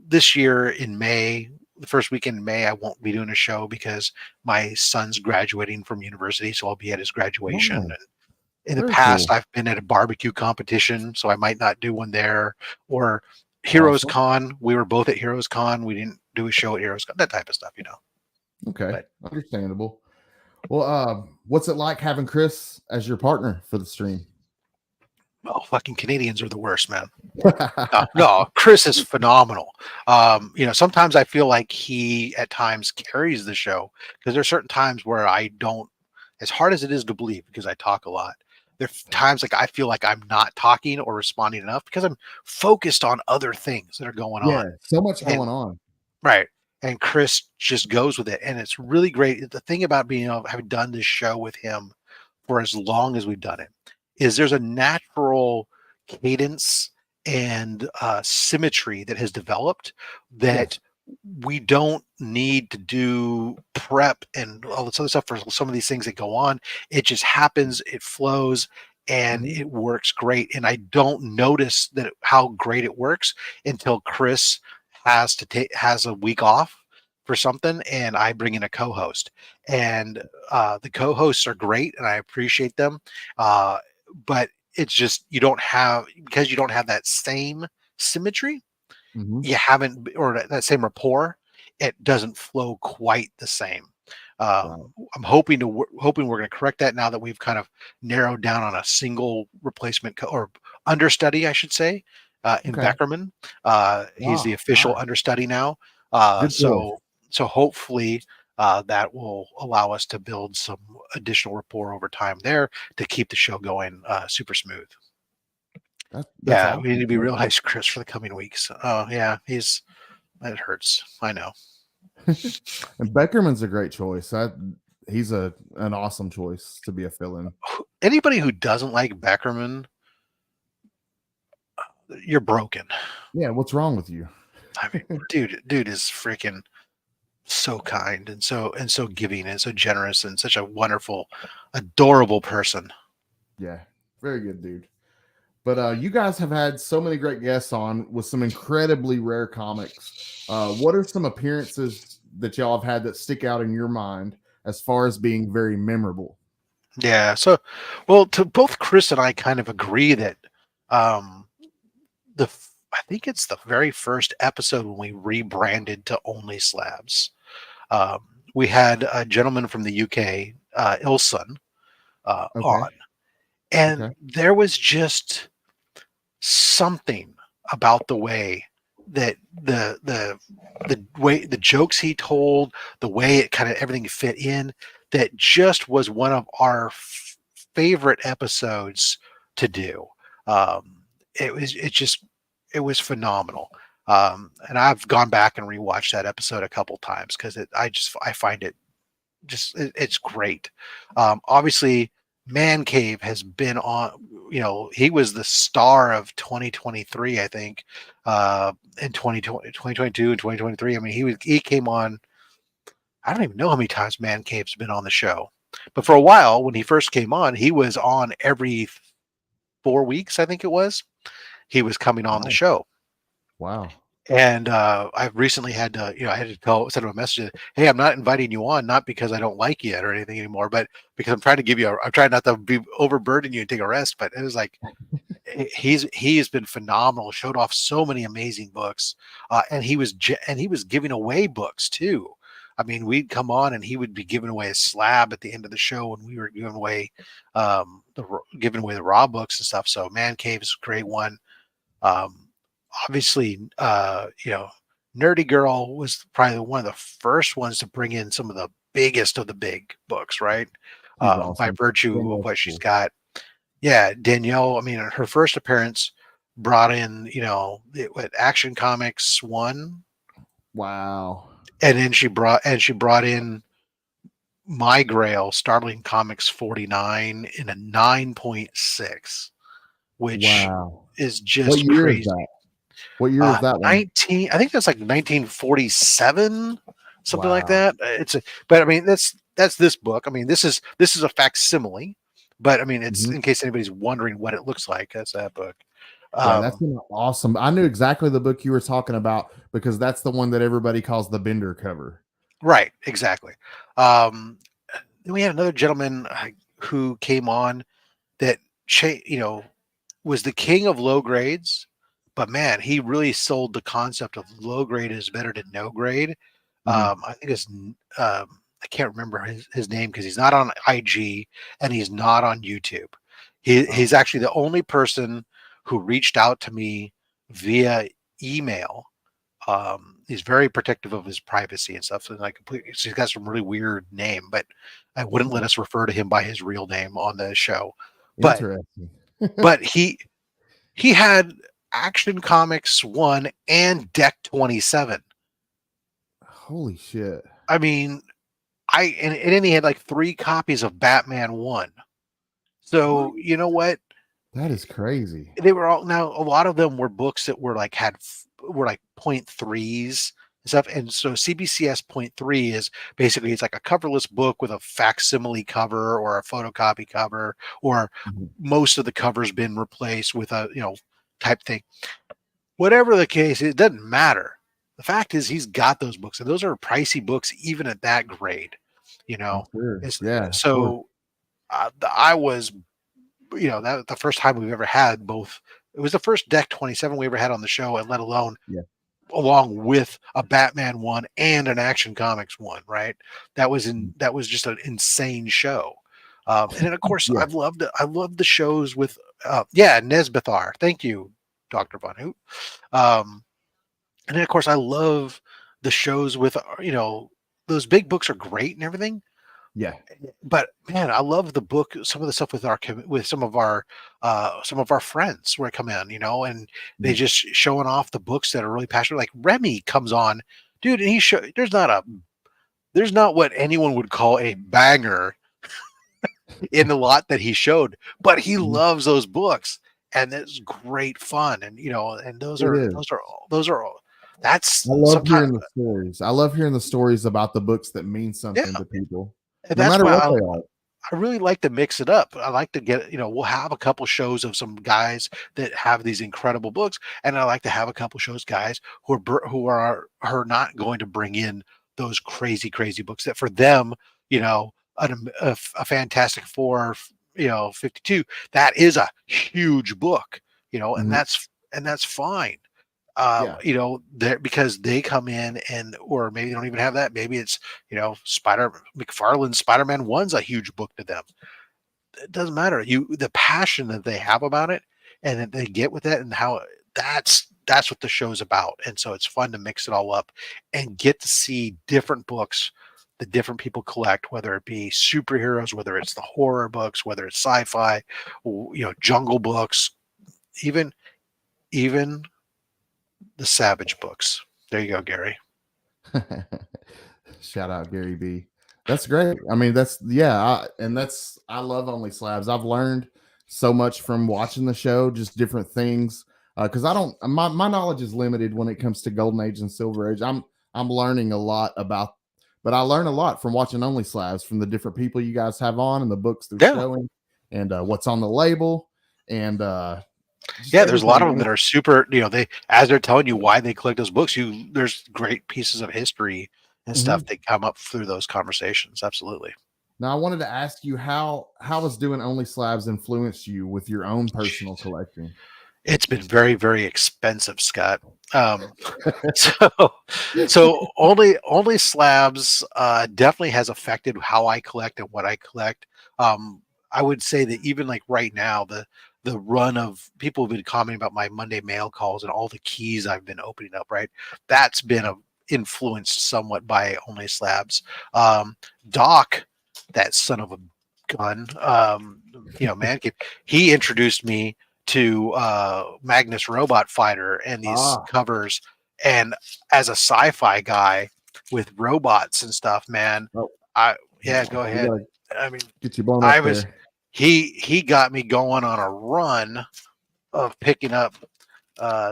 Speaker 3: this year in May, the first weekend in May, I won't be doing a show because my son's graduating from university, so I'll be at his graduation. And in the past, I've been at a barbecue competition, so I might not do one there. Or Heroes Con, we were both at Heroes Con. We didn't do a show at Heroes Con, that type of stuff,
Speaker 2: Okay, understandable. Well, what's it like having Chris as your partner for the stream?
Speaker 3: Oh, fucking Canadians are the worst, man. No, Chris is phenomenal. Sometimes I feel like he at times carries the show, because there are certain times where I don't, as hard as it is to believe, because I talk a lot, There's times like I feel like I'm not talking or responding enough because I'm focused on other things that are going on.
Speaker 2: Yeah, so much
Speaker 3: And
Speaker 2: going on.
Speaker 3: right. And Chris just goes with it. And it's really great. The thing about being able having done this show with him for as long as we've done it is there's a natural cadence and symmetry that has developed that we don't need to do prep and all this other stuff for some of these things that go on. It just happens, it flows, and it works great. And I don't notice that how great it works until Chris has a week off for something, and I bring in a co-host. And the co-hosts are great, and I appreciate them. But it's just you don't have that same symmetry. You haven't, or that same rapport. It doesn't flow quite the same. I'm hoping we're going to correct that now that we've kind of narrowed down on a single replacement or understudy, I should say, in Beckerman. He's the official understudy now. So hopefully that will allow us to build some additional rapport over time there to keep the show going super smooth.
Speaker 2: That's awesome.
Speaker 3: We need to be real nice, Chris, for the coming weeks. Oh yeah, it hurts. I know.
Speaker 2: And Beckerman's a great choice. He's an awesome choice to be a fill-in.
Speaker 3: Anybody who doesn't like Beckerman, you're broken.
Speaker 2: Yeah, what's wrong with you?
Speaker 3: I mean, dude is freaking so kind and so giving and so generous and such a wonderful, adorable person.
Speaker 2: Yeah, very good dude. But you guys have had so many great guests on with some incredibly rare comics. What are some appearances that y'all have had that stick out in your mind as far as being very memorable?
Speaker 3: Yeah. So, well, to both Chris and I kind of agree that I think it's the very first episode when we rebranded to only Slabs. We had a gentleman from the UK, Ilson, on, and there was just something about the way that the way the jokes he told, the way it kind of everything fit in, that just was one of our favorite episodes to do. It was phenomenal. And I've gone back and rewatched that episode a couple times because I find it it's great. Obviously, Man Cave has been on. He was the star of 2023, I think, in 2022 and 2023. I mean, he came on. I don't even know how many times Man Cave's been on the show, but for a while when he first came on, he was on every 4 weeks. I think it was. He was coming on the show.
Speaker 2: Wow.
Speaker 3: And I've recently had to, I had to send him a message. Hey, I'm not inviting you on, not because I don't like you or anything anymore, but because I'm trying to I'm trying not to be overburden you and take a rest. But it was like, he's been phenomenal. Showed off so many amazing books, and he was giving away books too. I mean, we'd come on and he would be giving away a slab at the end of the show when we were giving away the raw books and stuff. So Man Cave is a great one. Obviously, Nerdy Girl was probably one of the first ones to bring in some of the biggest of the big books, right?
Speaker 2: Awesome.
Speaker 3: By virtue of what she's got. Yeah, Danielle, I mean, her first appearance brought in, Action Comics 1.
Speaker 2: Wow.
Speaker 3: And then she brought in My Grail, Startling Comics 49 in a 9.6, which is just crazy.
Speaker 2: What year is that one?
Speaker 3: I think that's like 1947, something like that. But I mean, that's this book. I mean, this is a facsimile, but I mean, it's in case anybody's wondering what it looks like. That's that book.
Speaker 2: That's awesome. I knew exactly the book you were talking about because that's the one that everybody calls the Bender cover.
Speaker 3: Right. Exactly. Then we had another gentleman who came on that, was the king of low grades. But man, he really sold the concept of low grade is better than no grade. I think it's I can't remember his name because he's not on IG and he's not on YouTube. He's actually the only person who reached out to me via email. He's very protective of his privacy and stuff. So he's got some really weird name, but I wouldn't let us refer to him by his real name on the show. But
Speaker 2: Interesting.
Speaker 3: but he had Action Comics 1 and Deck 27.
Speaker 2: Holy shit.
Speaker 3: I mean, and then he had like 3 copies of Batman 1. So,
Speaker 2: What?
Speaker 3: you know what?
Speaker 2: That is crazy.
Speaker 3: They were all, now a lot of them were books that were like were like 0.3s and stuff. And so CBCS 0.3 is basically, it's like a coverless book with a facsimile cover or a photocopy cover, or most of the covers been replaced with a, type thing. Whatever the case, it doesn't matter. The fact is, he's got those books, and those are pricey books, even at that grade.
Speaker 2: I'm sure. Yeah,
Speaker 3: So I was, that the first time we've ever had both. It was the first Deck 27 we ever had on the show, and let alone along with a Batman 1 and an Action Comics 1. Right? That was just an insane show. And then of course I loved the shows with Nesbithar. Thank you, Dr. Von Hoot. And then of course I love the shows with, those big books are great and everything.
Speaker 2: Yeah.
Speaker 3: But man, I love the book, some of the stuff with some of our friends where I come in, and they just showing off the books that are really passionate. Like Remy comes on, dude, and there's not what anyone would call a banger in the lot that he showed, but he loves those books, and it's great fun. And and those are that's
Speaker 2: I love hearing the stories. I love hearing the stories about the books that mean something to people.
Speaker 3: And
Speaker 2: no matter what they are.
Speaker 3: I really like to mix it up. I like to get, we'll have a couple shows of some guys that have these incredible books, and I like to have a couple shows guys who are not going to bring in those crazy books that for them, a Fantastic Four, 52, that is a huge book, and that's fine. Because they come in or maybe they don't even have that. Maybe it's, McFarlane's Spider-Man 1's a huge book to them. It doesn't matter. The passion that they have about it and that they get with it, and how that's what the show's about. And so it's fun to mix it all up and get to see different books that different people collect, whether it be superheroes, whether it's the horror books, whether it's sci-fi, jungle books, even the Savage books. There you go, Gary.
Speaker 2: Shout out Gary B. That's great. I mean, I love Only Slabs. I've learned so much from watching the show, just different things. Because my knowledge is limited when it comes to Golden Age and Silver Age. I'm learning a lot but I learn a lot from watching Only Slabs, from the different people you guys have on and the books they're showing, and what's on the label, and
Speaker 3: there's a lot of them that are super, as they're telling you why they collect those books, there's great pieces of history and stuff that come up through those conversations. Absolutely.
Speaker 2: Now I wanted to ask you how has doing Only Slabs influenced you with your own personal collecting?
Speaker 3: It's been very, very expensive, Scott. So only Slabs definitely has affected how I collect and what I collect. I would say that even like right now, the run of people have been commenting about my Monday mail calls and all the keys I've been opening up, right? That's been influenced somewhat by Only Slabs. Doc, that son of a gun, man, he introduced me to Magnus Robot Fighter and these covers. And as a sci-fi guy with robots and stuff, man, go ahead. I mean,
Speaker 2: get you blown up there.
Speaker 3: He got me going on a run of picking up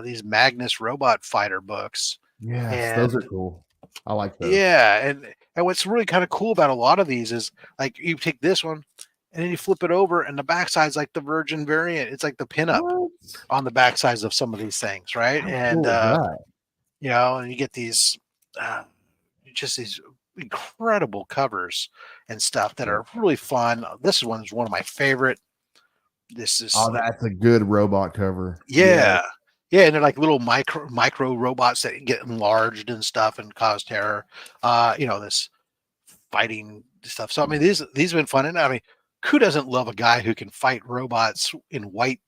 Speaker 3: these Magnus Robot Fighter books.
Speaker 2: Yes, those are cool. I like those.
Speaker 3: Yeah, and what's really kind of cool about a lot of these is like you take this one and then you flip it over, and the backside's like the Virgin variant. It's like the pinup on the backsides of some of these things, right? And and you get these just these incredible covers and stuff that are really fun. This one is one of my favorite. This is
Speaker 2: that's a good robot cover.
Speaker 3: Yeah, and they're like little micro robots that get enlarged and stuff and cause terror. This fighting stuff. So I mean, these have been fun. And I mean, who doesn't love a guy who can fight robots in white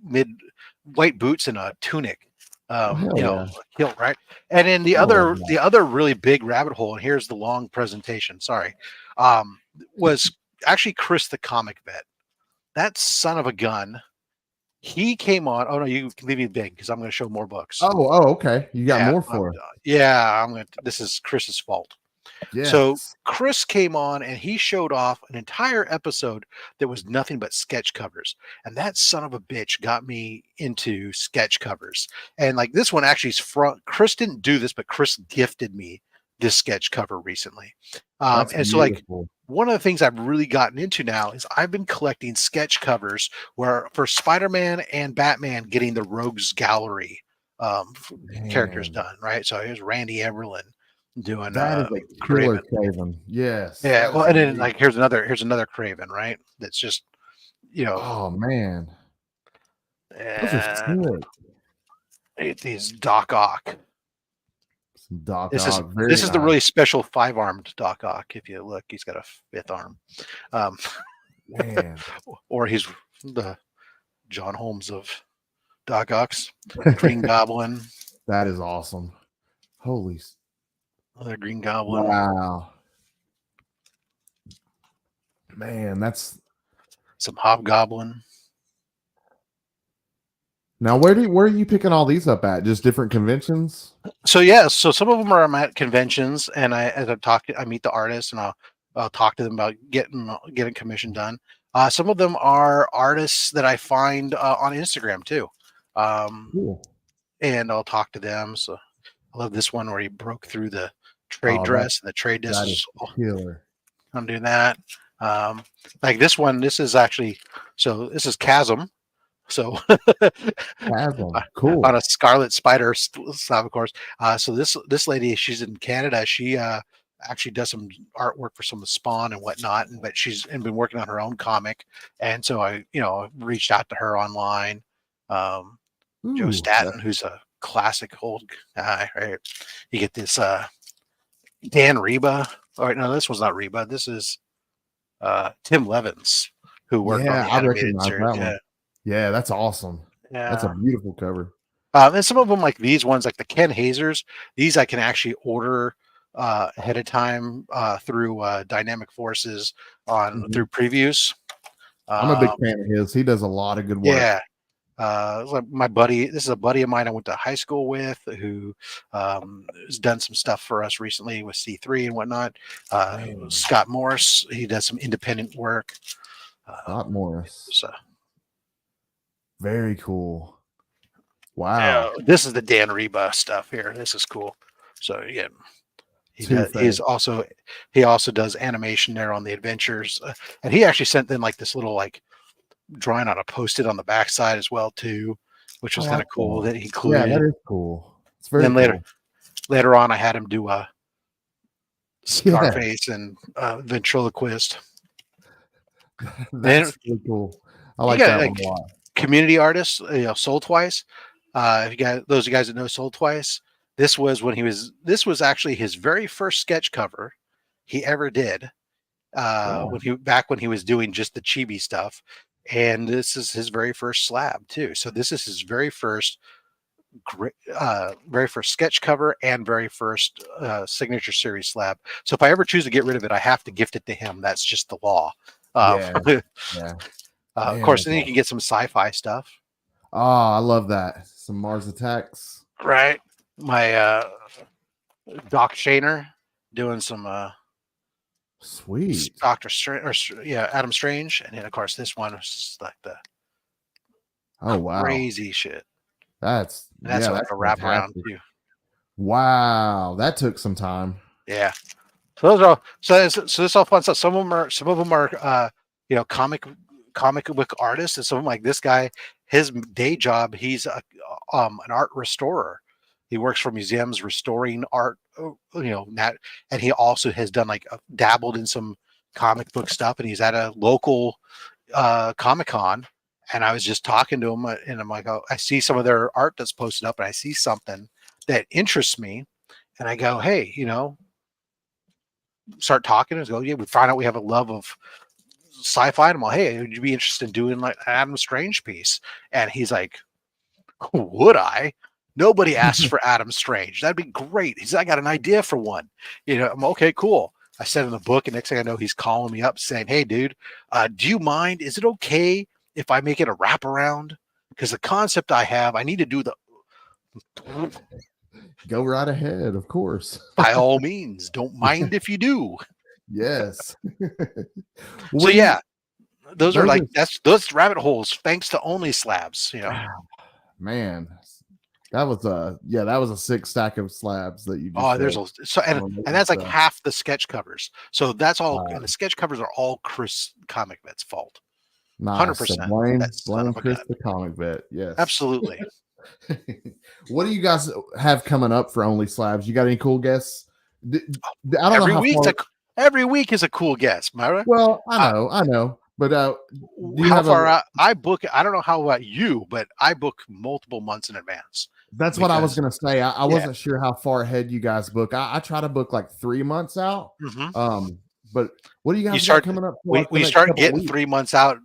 Speaker 3: boots and a tunic? Kilt, right? And then the other really big rabbit hole, and here's the long presentation, sorry, was actually Chris the Comic Vet. that son of a gun, he came on. Oh no, you can leave me big because I'm going to show more books.
Speaker 2: Okay. You got more for it.
Speaker 3: Yeah, I'm going to. This is Chris's fault.
Speaker 2: Yes.
Speaker 3: So Chris came on and he showed off an entire episode that was nothing but sketch covers. And that son of a bitch got me into sketch covers. And like this one actually is from Chris didn't do this, but Chris gifted me this sketch cover recently. And so like one of the things I've really gotten into now is I've been collecting sketch covers where for Spider-Man and Batman getting the Rogues Gallery characters done, right? So here's Randy Everlin doing
Speaker 2: that is a killer Craven. Yes.
Speaker 3: Yeah. Well, and then like here's another Craven, right? That's just, you know.
Speaker 2: Oh man.
Speaker 3: Those are sick. These Doc Ock. This is the really special 5-armed Doc Ock. If you look, he's got a 5th arm.
Speaker 2: Man.
Speaker 3: Or he's the John Holmes of Doc Ocks. Green Goblin.
Speaker 2: That is awesome. Holy.
Speaker 3: Another Green Goblin.
Speaker 2: Wow. Man, that's
Speaker 3: some Hobgoblin.
Speaker 2: Now, where are you picking all these up at? Just different conventions?
Speaker 3: So yeah, so some of them are at conventions, and I meet the artists, and I'll talk to them about getting commission done. Some of them are artists that I find on Instagram too,
Speaker 2: cool.
Speaker 3: And I'll talk to them. So I love this one where he broke through the trade dress, and the trade dress is
Speaker 2: killer.
Speaker 3: I'm doing that. Like this one, this is Chasm. So
Speaker 2: cool
Speaker 3: on a Scarlet Spider slab, of course. So this lady, she's in Canada. She actually does some artwork for some of the Spawn and whatnot, but she's been working on her own comic. And so I reached out to her online. Joe Staten, who's a classic old guy, right? You get this Dan Reba. All right, no, this was not Reba. This is Tim Levins, who worked on the animated series.
Speaker 2: Yeah, that's awesome.
Speaker 3: Yeah,
Speaker 2: that's a beautiful cover.
Speaker 3: And some of them, like these ones, like the Ken Hazers, these I can actually order ahead of time through Dynamic Forces through previews.
Speaker 2: I'm a big fan of his. He does a lot of good work.
Speaker 3: Yeah. Like my buddy, this is a buddy of mine I went to high school with who has done some stuff for us recently with C3 and whatnot. Scott Morris, he does some independent work.
Speaker 2: Scott Morris.
Speaker 3: So.
Speaker 2: Very cool. Wow.
Speaker 3: This is the Dan Reba stuff here. This is cool. So yeah, he also does animation there on the adventures, and he actually sent in like this little like drawing on a post-it on the backside as well too, which was kind of cool that he included.
Speaker 2: Yeah, that is cool. It's very
Speaker 3: then
Speaker 2: cool.
Speaker 3: later on, I had him do a Scarface and ventriloquist.
Speaker 2: That's really cool. I like that one a lot.
Speaker 3: Community artists, Soul Twice. If you guys, those of you guys that know Soul Twice, this was actually his very first sketch cover he ever did. When he was doing just the chibi stuff, and this is his very first slab too. So this is his very first sketch cover and very first signature series slab. So if I ever choose to get rid of it, I have to gift it to him. That's just the law. Of course, then you can get some sci-fi stuff.
Speaker 2: Oh, I love that. Some Mars Attacks.
Speaker 3: Right. My Doc Shaner doing some
Speaker 2: sweet
Speaker 3: Doctor Strange, Adam Strange, and then of course this one was just like the crazy shit.
Speaker 2: That's
Speaker 3: like a wraparound too.
Speaker 2: Wow, that took some time.
Speaker 3: Yeah. So those are all, so this all fun stuff. Some of them are comic book artists, and some of them, like this guy, his day job, he's an art restorer. He works for museums restoring art, and he also has done dabbled in some comic book stuff, and he's at a local Comic-Con, and I was just talking to him, and I'm like, I see some of their art that's posted up, and I see something that interests me, and I go, hey, start talking, and go, yeah, we find out we have a love of sci-fi, and I'm like, hey, would you be interested in doing like an Adam Strange piece? And he's like, would I? Nobody asks for Adam Strange. That'd be great. I got an idea for one. I'm okay, cool. I sent him the book, and next thing I know, he's calling me up saying, "Hey, dude, do you mind? Is it okay if I make it a wraparound? Because the concept I have, I need to do the."
Speaker 2: Go right ahead, of course.
Speaker 3: By all means, don't mind if you do.
Speaker 2: Yes.
Speaker 3: So yeah, those are like those rabbit holes. Thanks to only slabs,
Speaker 2: Man, that was a sick stack of slabs that you just
Speaker 3: Oh, there's and that's like half the sketch covers. So that's all, and the sketch covers are all Chris Comic Vet's fault.
Speaker 2: Nice. 100%. Blame Chris the Comic Vet. Yes,
Speaker 3: absolutely.
Speaker 2: What do you guys have coming up for Only Slabs? You got any cool guests? I don't know.
Speaker 3: Every week is a cool guest, Myra.
Speaker 2: Well, I know. But
Speaker 3: how far out? I book. I don't know how about you, but I book multiple months in advance.
Speaker 2: That's what I was going to say. I wasn't sure how far ahead you guys book. I try to book like 3 months out.
Speaker 3: Mm-hmm.
Speaker 2: But what do you guys got coming up?
Speaker 3: We start getting 3 months out.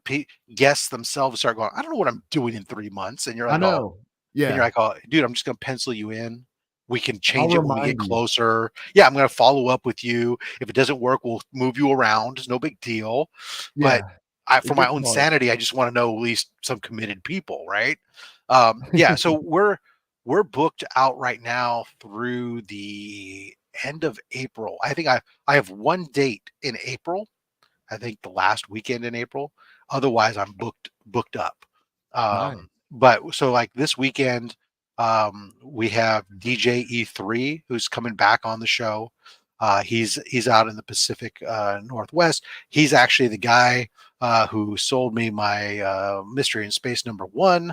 Speaker 3: Guests themselves start going, I don't know what I'm doing in 3 months. And you're like,
Speaker 2: I know.
Speaker 3: Yeah. And you're like, oh, dude, I'm just going to pencil you in. We can change it when we get closer. Yeah, I'm going to follow up with you. If it doesn't work, we'll move you around. It's no big deal. Yeah. But for my own sanity, I just want to know at least some committed people, right? Yeah. So we're booked out right now through the end of April. I think I have one date in April. I think the last weekend in April. Otherwise, I'm booked up.
Speaker 2: Nice.
Speaker 3: But so like this weekend, we have DJ E3 who's coming back on the show. He's out in the Pacific Northwest. He's actually the guy who sold me my Mystery in Space #1.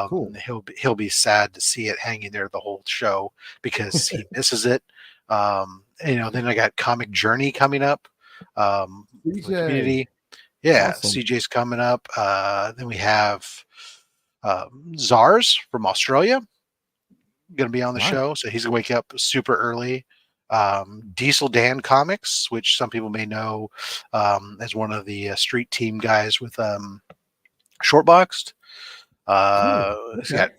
Speaker 3: Cool. He'll be sad to see it hanging there the whole show because he misses it. Then I got Comic Journey coming up. Community. Yeah, awesome. CJ's coming up. Then we have Zars from Australia going to be on the show, so he's going to wake up super early. Diesel Dan Comics, which some people may know as one of the street team guys with Shortboxed. Cool. Got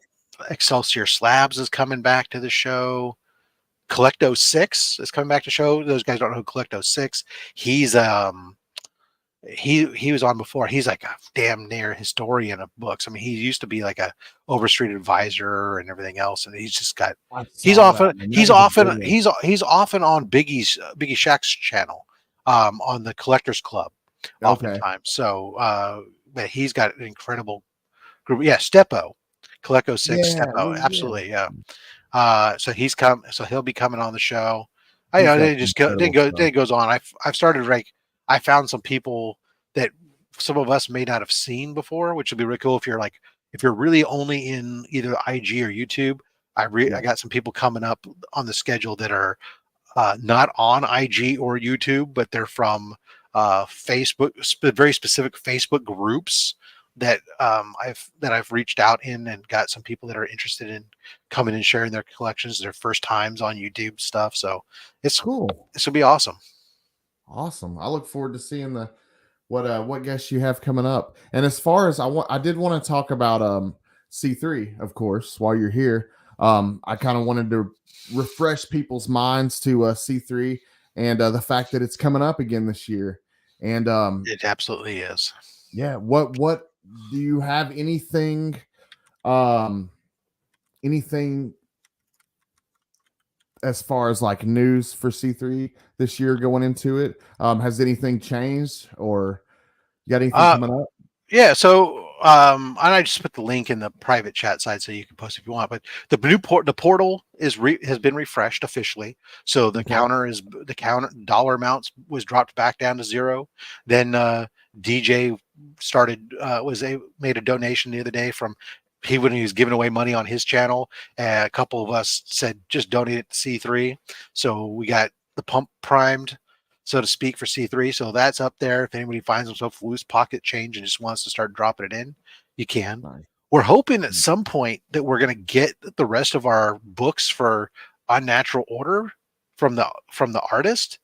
Speaker 3: Excelsior Slabs is coming back to the show. Collecto 6 is coming back to show. Those guys don't know who Collecto 6. He's he was on before. He's like a damn near historian of books. I mean, he used to be like a Overstreet advisor and everything else, and he's just got he's often on Biggie Shack's channel on the Collectors Club oftentimes. So but he's got an incredible group. Yeah, Steppo. Collecto 6 Steppo. Absolutely, yeah. So he'll be coming on the show. I know it goes on. I've started I found some people that some of us may not have seen before, which would be really cool if you're really only in either IG or YouTube. I got some people coming up on the schedule that are not on IG or YouTube, but they're from Facebook, very specific Facebook groups that I've reached out in and got some people that are interested in coming and sharing their collections, their first times on YouTube stuff. So it's cool. This will be awesome.
Speaker 2: Awesome. I look forward to seeing what guests you have coming up. And as far as I did want to talk about C3, of course, while you're here. I kind of wanted to refresh people's minds to C3 and the fact that it's coming up again this year. And
Speaker 3: it absolutely is.
Speaker 2: Yeah. What do you have anything as far as like news for C3 this year going into it? Has anything changed, or you got anything coming up?
Speaker 3: Yeah, so I just put the link in the private chat side so you can post if you want. But the portal has been refreshed officially, so the counter dollar amounts was dropped back down to 0. Then DJ made a donation the other day from. He was giving away money on his channel. A couple of us said, just donate it to C3. So we got the pump primed, so to speak, for C3. So that's up there. If anybody finds himself loose pocket change and just wants to start dropping it in, you can. Nice. We're hoping at some point that we're going to get the rest of our books for Unnatural Order from the artist.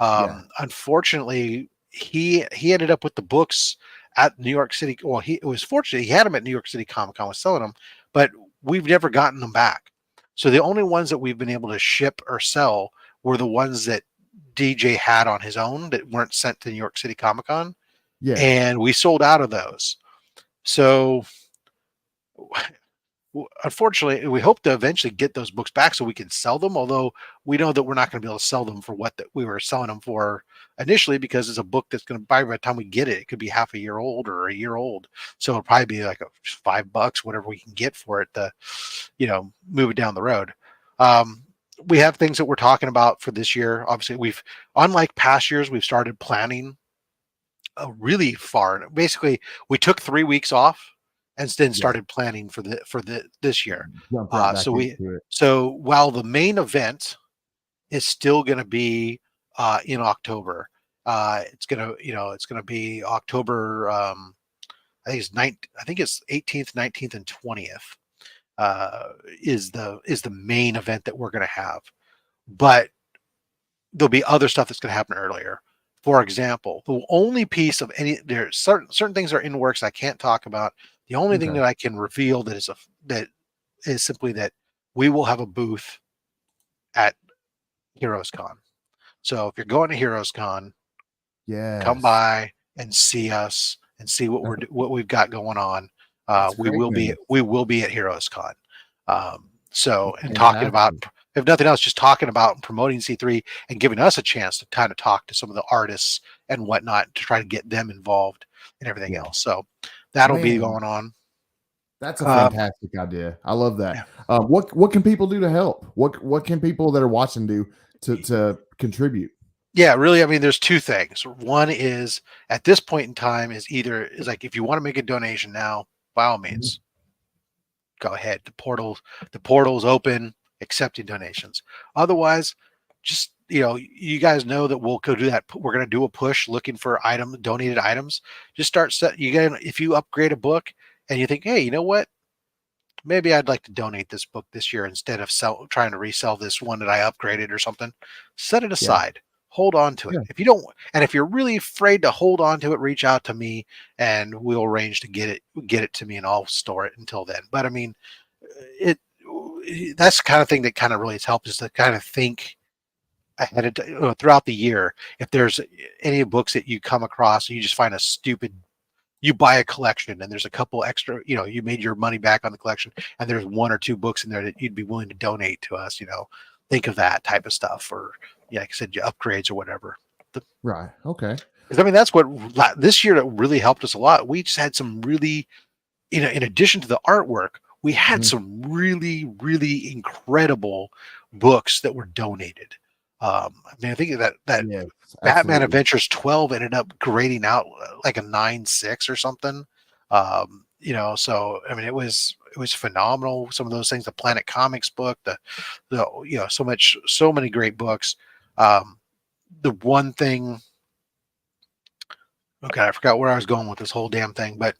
Speaker 3: Unfortunately, he ended up with the books at New York City. Well, it was fortunate he had them at New York City Comic Con, was selling them, but we've never gotten them back. So the only ones that we've been able to ship or sell were the ones that DJ had on his own that weren't sent to New York City Comic Con.
Speaker 2: Yeah.
Speaker 3: And we sold out of those. So unfortunately, we hope to eventually get those books back so we can sell them. Although we know that we're not going to be able to sell them for what we were selling them for initially, because it's a book that's going to, by the time we get it, it could be half a year old or a year old. So it'll probably be like $5, whatever we can get for it to, move it down the road. We have things that we're talking about for this year. Obviously, unlike past years, we've started planning really far. Basically, we took 3 weeks off and then started planning for this year. So while the main event is still going to be in October, it's going to be October. I think it's 18th, 19th, and 20th is the main event that we're going to have. But there'll be other stuff that's going to happen earlier. For example, the only piece of there's certain things are in works I can't talk about. The only thing that I can reveal that is simply that we will have a booth at Heroes Con. So if you're going to Heroes Con, come by and see us and see what we've got going on. We will be at Heroes Con. And talking about, if nothing else, just talking about and promoting C3 and giving us a chance to kind of talk to some of the artists and whatnot to try to get them involved and everything else. So that'll be going on.
Speaker 2: That's a fantastic idea. I love that. Yeah. What can people do to help? What can people that are watching do to contribute?
Speaker 3: Yeah, really. I mean, there's two things. One is at this point in time is like, if you want to make a donation now, by all means, go ahead. The portal's open, accepting donations. Otherwise, just, you guys know that we'll go do that. We're going to do a push looking for donated items. Just start if you upgrade a book and you think, hey, you know what? Maybe I'd like to donate this book this year instead of trying to resell this one that I upgraded or something. Set it aside. Yeah. Hold on to it. Yeah. If you don't, and if you're really afraid to hold on to it, reach out to me and we'll arrange to get it to me and I'll store it until then. But I mean, that's the kind of thing that kind of really has helped, is to kind of think ahead of throughout the year. If there's any books that you come across and you just find you buy a collection and there's a couple extra, you made your money back on the collection and there's 1 or 2 books in there that you'd be willing to donate to us, think of that type of stuff, or like I said, upgrades or whatever.
Speaker 2: Right. Okay.
Speaker 3: I mean, that's what this year that really helped us a lot. We just had some really, in addition to the artwork, we had some really, really incredible books that were donated. I mean, I think that yes, Batman Adventures 12 ended up grading out like a 9.6 or something. So I mean, it was phenomenal. Some of those things, the Planet Comics book, so many great books. The one thing, okay, I forgot where I was going with this whole damn thing, but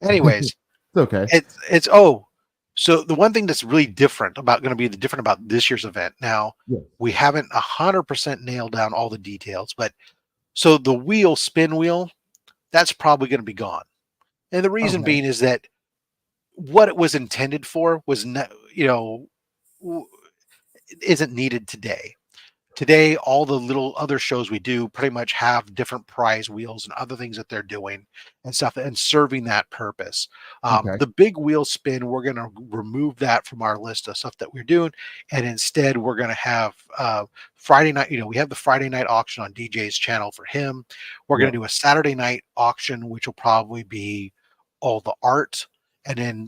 Speaker 3: anyways,
Speaker 2: it's okay.
Speaker 3: So the one thing that's really different about this year's event. Now, we haven't 100% nailed down all the details, but so the spin wheel, that's probably going to be gone. And the reason being is that what it was intended for was not, isn't needed today. Today, all the little other shows we do pretty much have different prize wheels and other things that they're doing and stuff and serving that purpose. The big wheel spin, we're going to remove that from our list of stuff that we're doing. And instead, we're going to have Friday night. We have the Friday night auction on DJ's channel for him. We're going to do a Saturday night auction, which will probably be all the art. And then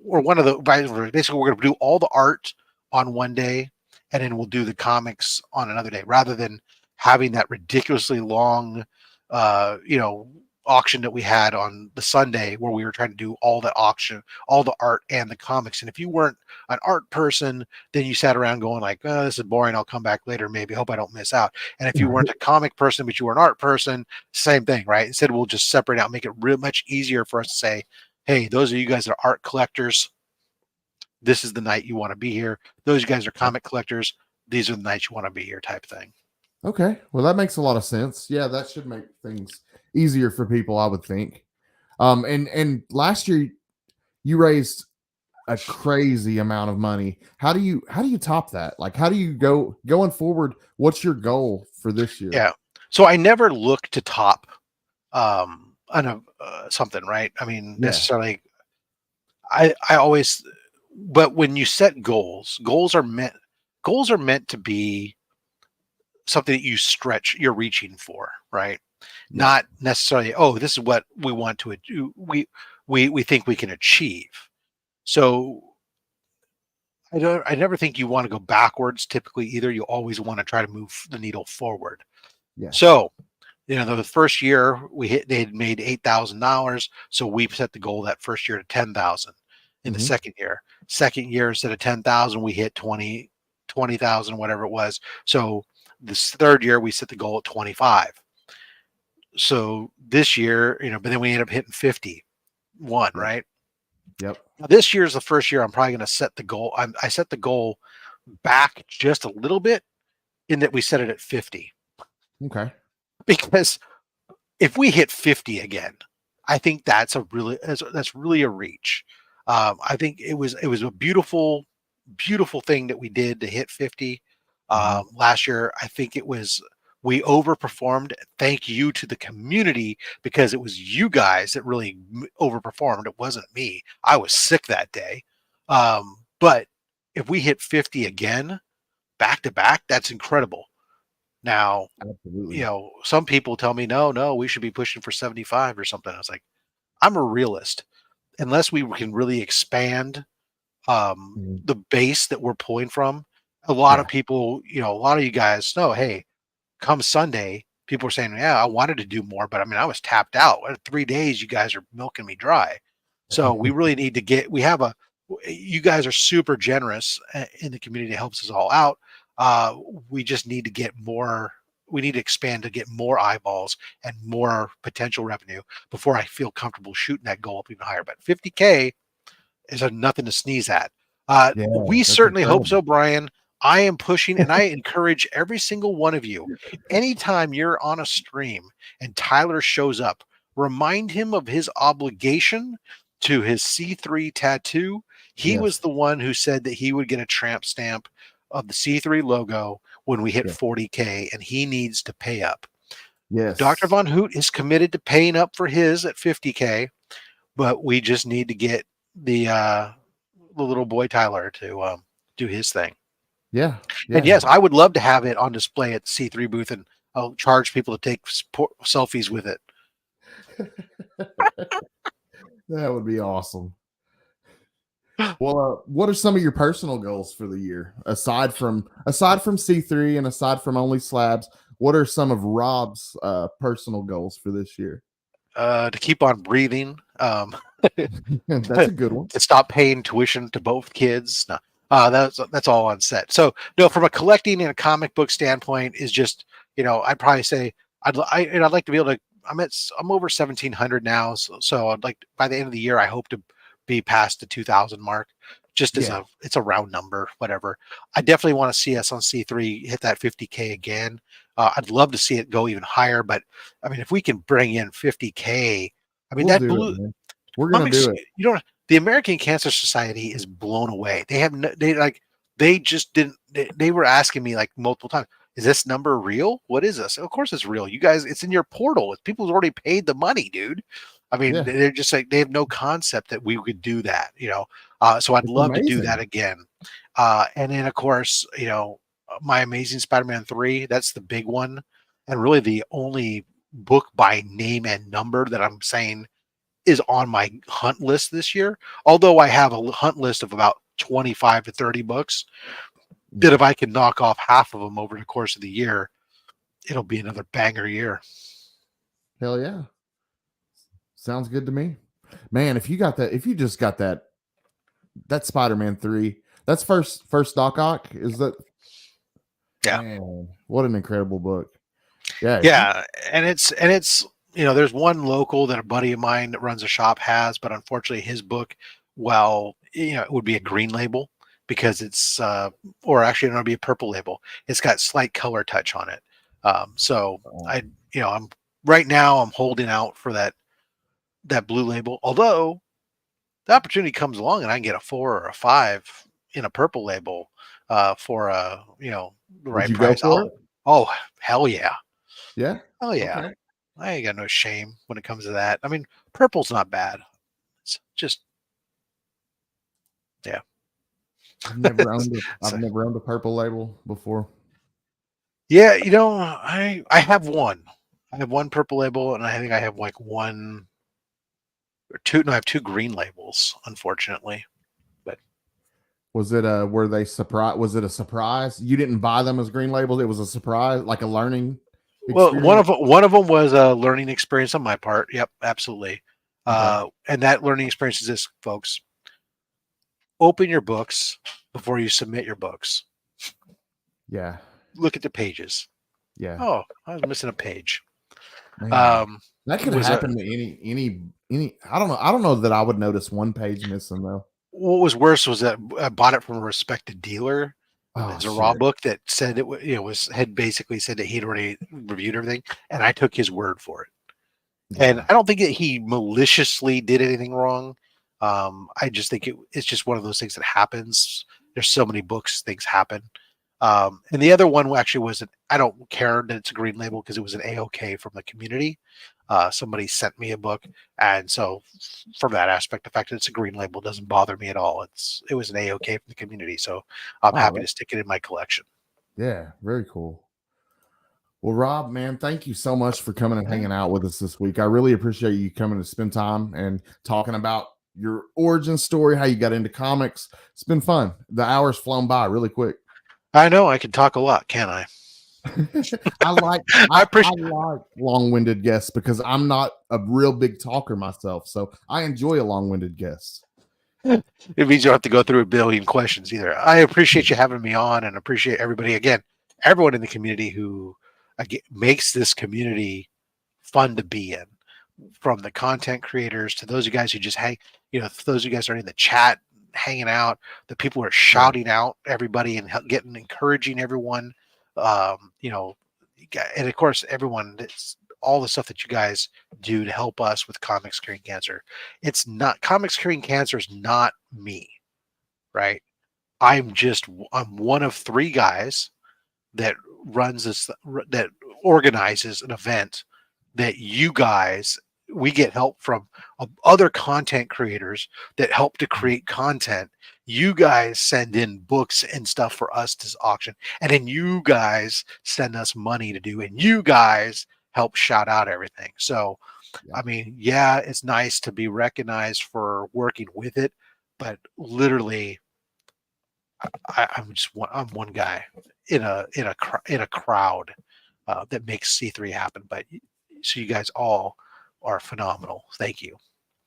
Speaker 3: or one of the, basically, we're going to do all the art on one day. And then we'll do the comics on another day, rather than having that ridiculously long, auction that we had on the Sunday, where we were trying to do all the auction, all the art and the comics. And if you weren't an art person, then you sat around going like, oh, this is boring. I'll come back later. Maybe. Hope I don't miss out. And if you weren't a comic person, but you were an art person, same thing, right? Instead, we'll just separate out, make it real much easier for us to say, hey, those of you guys that are art collectors, this is the night you want to be here. Those guys are comic collectors. These are the nights you want to be here, type of thing.
Speaker 2: Okay. Well, that makes a lot of sense. Yeah, that should make things easier for people, I would think. And last year you raised a crazy amount of money. How do you top that? Like, how do you going forward? What's your goal for this year?
Speaker 3: Yeah. So I never look to top on a something, right? I mean, necessarily. I always, but when you set goals are meant to be something that you stretch, you're reaching for, right?
Speaker 2: Yeah.
Speaker 3: Not necessarily, oh, this is what we want to do. We think we can achieve. So I never think you want to go backwards typically either. You always want to try to move the needle forward.
Speaker 2: Yes.
Speaker 3: So, the first year they had made $8,000. So we set the goal that first year to 10,000 in the second year. Second year, instead of 10,000, we hit 20,000, whatever it was. So this third year, we set the goal at 25. So this year, but then we ended up hitting 51, right?
Speaker 2: Yep.
Speaker 3: Now, this year is the first year I'm probably going to set the goal. I set the goal back just a little bit in that we set it at 50.
Speaker 2: Okay.
Speaker 3: Because if we hit 50 again, I think that's really a reach. I think it was a beautiful thing that we did to hit 50 last year. I think we overperformed. Thank you to the community, because it was you guys that really overperformed. It wasn't me. I was sick that day. But if we hit 50 again, back to back, that's incredible. Now,
Speaker 2: absolutely,
Speaker 3: some people tell me, no, we should be pushing for 75 or something. I was like, I'm a realist. Unless we can really expand the base that we're pulling from, a lot of people, a lot of you guys know, hey, come Sunday, people are saying, yeah, I wanted to do more, but I mean, I was tapped out. 3 days, you guys are milking me dry. So we really need to you guys are super generous in the community. It helps us all out. We just need to get more. We need to expand to get more eyeballs and more potential revenue before I feel comfortable shooting that goal up even higher. But 50K is nothing to sneeze at. We certainly hope so, Brian. I am pushing, and I encourage every single one of you, anytime you're on a stream and Tyler shows up, remind him of his obligation to his C3 tattoo. He was the one who said that he would get a tramp stamp of the C3 logo when we hit 40K, and he needs to pay up.
Speaker 2: Yes.
Speaker 3: Dr. Von Hoot is committed to paying up for his at 50K, but we just need to get the little boy Tyler to do his thing.
Speaker 2: Yeah.
Speaker 3: And yes, I would love to have it on display at the C3 booth, and I'll charge people to take selfies with it.
Speaker 2: That would be awesome. Well, what are some of your personal goals for the year aside from C3 and aside from only Slabs? What are some of Rob's personal goals for this year?
Speaker 3: To keep on breathing.
Speaker 2: That's a good one.
Speaker 3: To stop paying tuition to both kids. No, that's all on set. So no, from a collecting and a comic book standpoint, is just I'd probably say I'd like to be able to. I'm over 1,700 now, so I'd like by the end of the year I hope to be past the 2,000 mark. Just as it's a round number, whatever. I definitely want to see us on C3 hit that 50K again. I'd love to see it go even higher, but I mean, if we can bring in 50K, I mean,
Speaker 2: we're gonna do it.
Speaker 3: The American Cancer Society is blown away. They just didn't. They were asking me like multiple times, "Is this number real? What is this?" Of course, it's real. You guys, it's in your portal. It's people who've already paid the money, dude. I mean, they're just like, they have no concept that we could do that, so I'd love to do that again. And then, of course, My Amazing Spider-Man 3, that's the big one. And really the only book by name and number that I'm saying is on my hunt list this year. Although I have a hunt list of about 25 to 30 books that if I can knock off half of them over the course of the year, it'll be another banger year.
Speaker 2: Hell yeah. Sounds good to me, man. If you just got that Spider-Man 3, that's first Doc Ock, is that?
Speaker 3: Yeah.
Speaker 2: Man, what an incredible book. Yeah.
Speaker 3: Yeah. And it's, there's one local that a buddy of mine that runs a shop has, but unfortunately his book, it would be a green label because it's, or actually it'll be a purple label. It's got slight color touch on it. I'm right now I'm holding out for that blue label, although the opportunity comes along and I can get a 4 or a 5 in a purple label for the
Speaker 2: Would
Speaker 3: right
Speaker 2: you go
Speaker 3: price,
Speaker 2: for it?
Speaker 3: oh hell yeah.
Speaker 2: Yeah.
Speaker 3: Oh yeah.
Speaker 2: Okay.
Speaker 3: I ain't got no shame when it comes to that. I mean, purple's not bad. It's just yeah.
Speaker 2: I've
Speaker 3: So
Speaker 2: never owned a purple label before.
Speaker 3: yeah, I have one. I have one purple label, and I think I have like one or two. No, I have two green labels, unfortunately. But
Speaker 2: Was it were they surprise? Was it a surprise? You didn't buy them as green labels. It was a surprise, like a learning
Speaker 3: well,
Speaker 2: experience.
Speaker 3: one of them was a learning experience on my part. Yep, absolutely.
Speaker 2: Okay.
Speaker 3: And that learning experience is this, folks. Open your books before you submit your books.
Speaker 2: Yeah.
Speaker 3: Look at the pages.
Speaker 2: Yeah.
Speaker 3: Oh, I was missing a page.
Speaker 2: Man, that could
Speaker 3: Was a
Speaker 2: happen to any. I don't know. I don't know that I would notice one page missing though.
Speaker 3: What was worse was that I bought it from a respected dealer.
Speaker 2: Oh
Speaker 3: It's a raw
Speaker 2: shit.
Speaker 3: book that said had basically said that he'd already reviewed everything, and I took his word for it. And
Speaker 2: Yeah.
Speaker 3: I don't think that he maliciously did anything wrong. I just think it's just one of those things that happens. There's so many books, things happen. And the other one actually wasn't. I don't care that it's a green label because it was an AOK from the community. Somebody sent me a book, and so from that aspect, the fact that it's a green label doesn't bother me at all. It was an AOK from the community, so I'm happy
Speaker 2: Oh,
Speaker 3: to stick it in my collection.
Speaker 2: yeah. Very cool. Well, Rob, man, thank you so much for coming and
Speaker 3: Yeah.
Speaker 2: hanging out with us this week. I really appreciate you coming to spend time and talking about your origin story, how you got into comics. It's been fun. The hour's flown by really quick.
Speaker 3: I know I can talk a lot, can't I?
Speaker 2: I like
Speaker 3: I
Speaker 2: I
Speaker 3: appreciate.
Speaker 2: like long-winded guests because I'm not a real big talker myself. So I enjoy a long-winded guest.
Speaker 3: It means you don't have to go through a billion questions either. I appreciate you having me on, and appreciate everybody again, everyone in the community who makes this community fun to be in. From the content creators to those of you guys who just hang, those of you guys are in the chat hanging out, the people who are shouting out everybody and getting encouraging everyone, and of course everyone that's all the stuff that you guys do to help us with comics curing cancer. It's not comics curing cancer is not me, right? I'm one of three guys that runs that organizes an event that you guys we get help from other content creators that help to create content. You guys send in books and stuff for us to auction, and then you guys send us money to do, and you guys help shout out everything. So I mean, yeah, it's nice to be recognized for working with it, but literally I'm one guy in a crowd that makes C3 happen. But so you guys all are phenomenal. Thank you.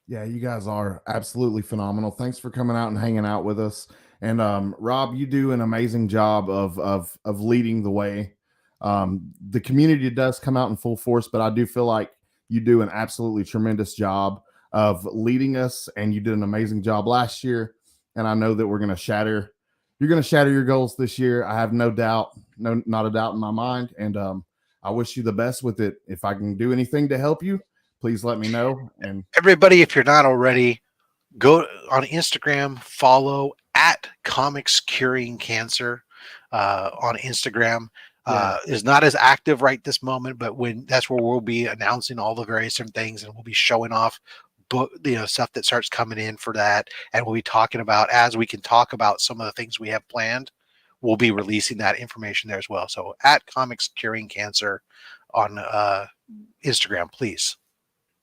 Speaker 2: Yeah, you guys are absolutely phenomenal. Thanks for coming out and hanging out with us. And Rob, you do an amazing job of leading the way. The community does come out in full force, but I do feel like you do an absolutely tremendous job of leading us, and you did an amazing job last year. And I know that you're going to shatter your goals this year. I have no doubt, not a doubt in my mind. And I wish you the best with it. If I can do anything to help you, please let me know. And
Speaker 3: everybody, if you're not already, go on Instagram, follow at Comics Curing Cancer on Instagram. Is not as active right this moment, but that's where we'll be announcing all the various different things, and we'll be showing off book, stuff that starts coming in for that, and we'll be talking about, as we can talk about some of the things we have planned, we'll be releasing that information there as well. So at Comics Curing Cancer on Instagram, please.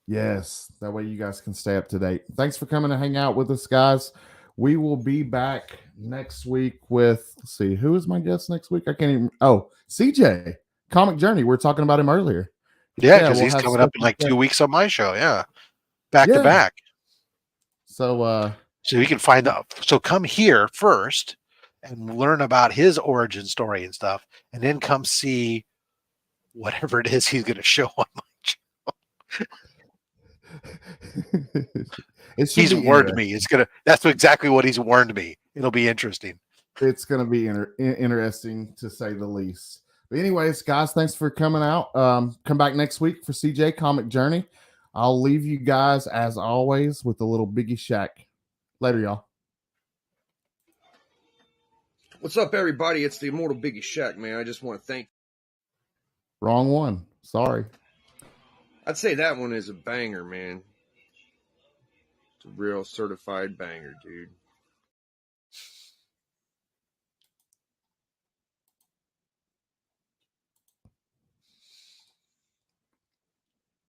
Speaker 2: Yes, that way you guys can stay up to date. Thanks for coming to hang out with us, guys. We will be back next week with, let's see, who is my guest next week? I can't even. Oh, CJ, Comic Journey. We were talking about him earlier.
Speaker 3: Yeah, because
Speaker 2: we'll
Speaker 3: he's
Speaker 2: have
Speaker 3: coming up in like 2 weeks on my show. Yeah, back to back.
Speaker 2: So
Speaker 3: you can find out. So come here first and learn about his origin story and stuff, and then come see whatever it is he's going to show on my channel. He's warned me. That's exactly what he's warned me. It'll be interesting.
Speaker 2: It's going to be interesting to say the least. But anyways, guys, thanks for coming out. Come back next week for CJ Comic Journey. I'll leave you guys as always with a little Biggie Shack. Later, y'all.
Speaker 4: What's up, everybody? It's the immortal Biggie Shack, man. I just want to thank.
Speaker 2: Wrong one. Sorry.
Speaker 4: I'd say that one is a banger, man. It's a real certified banger, dude.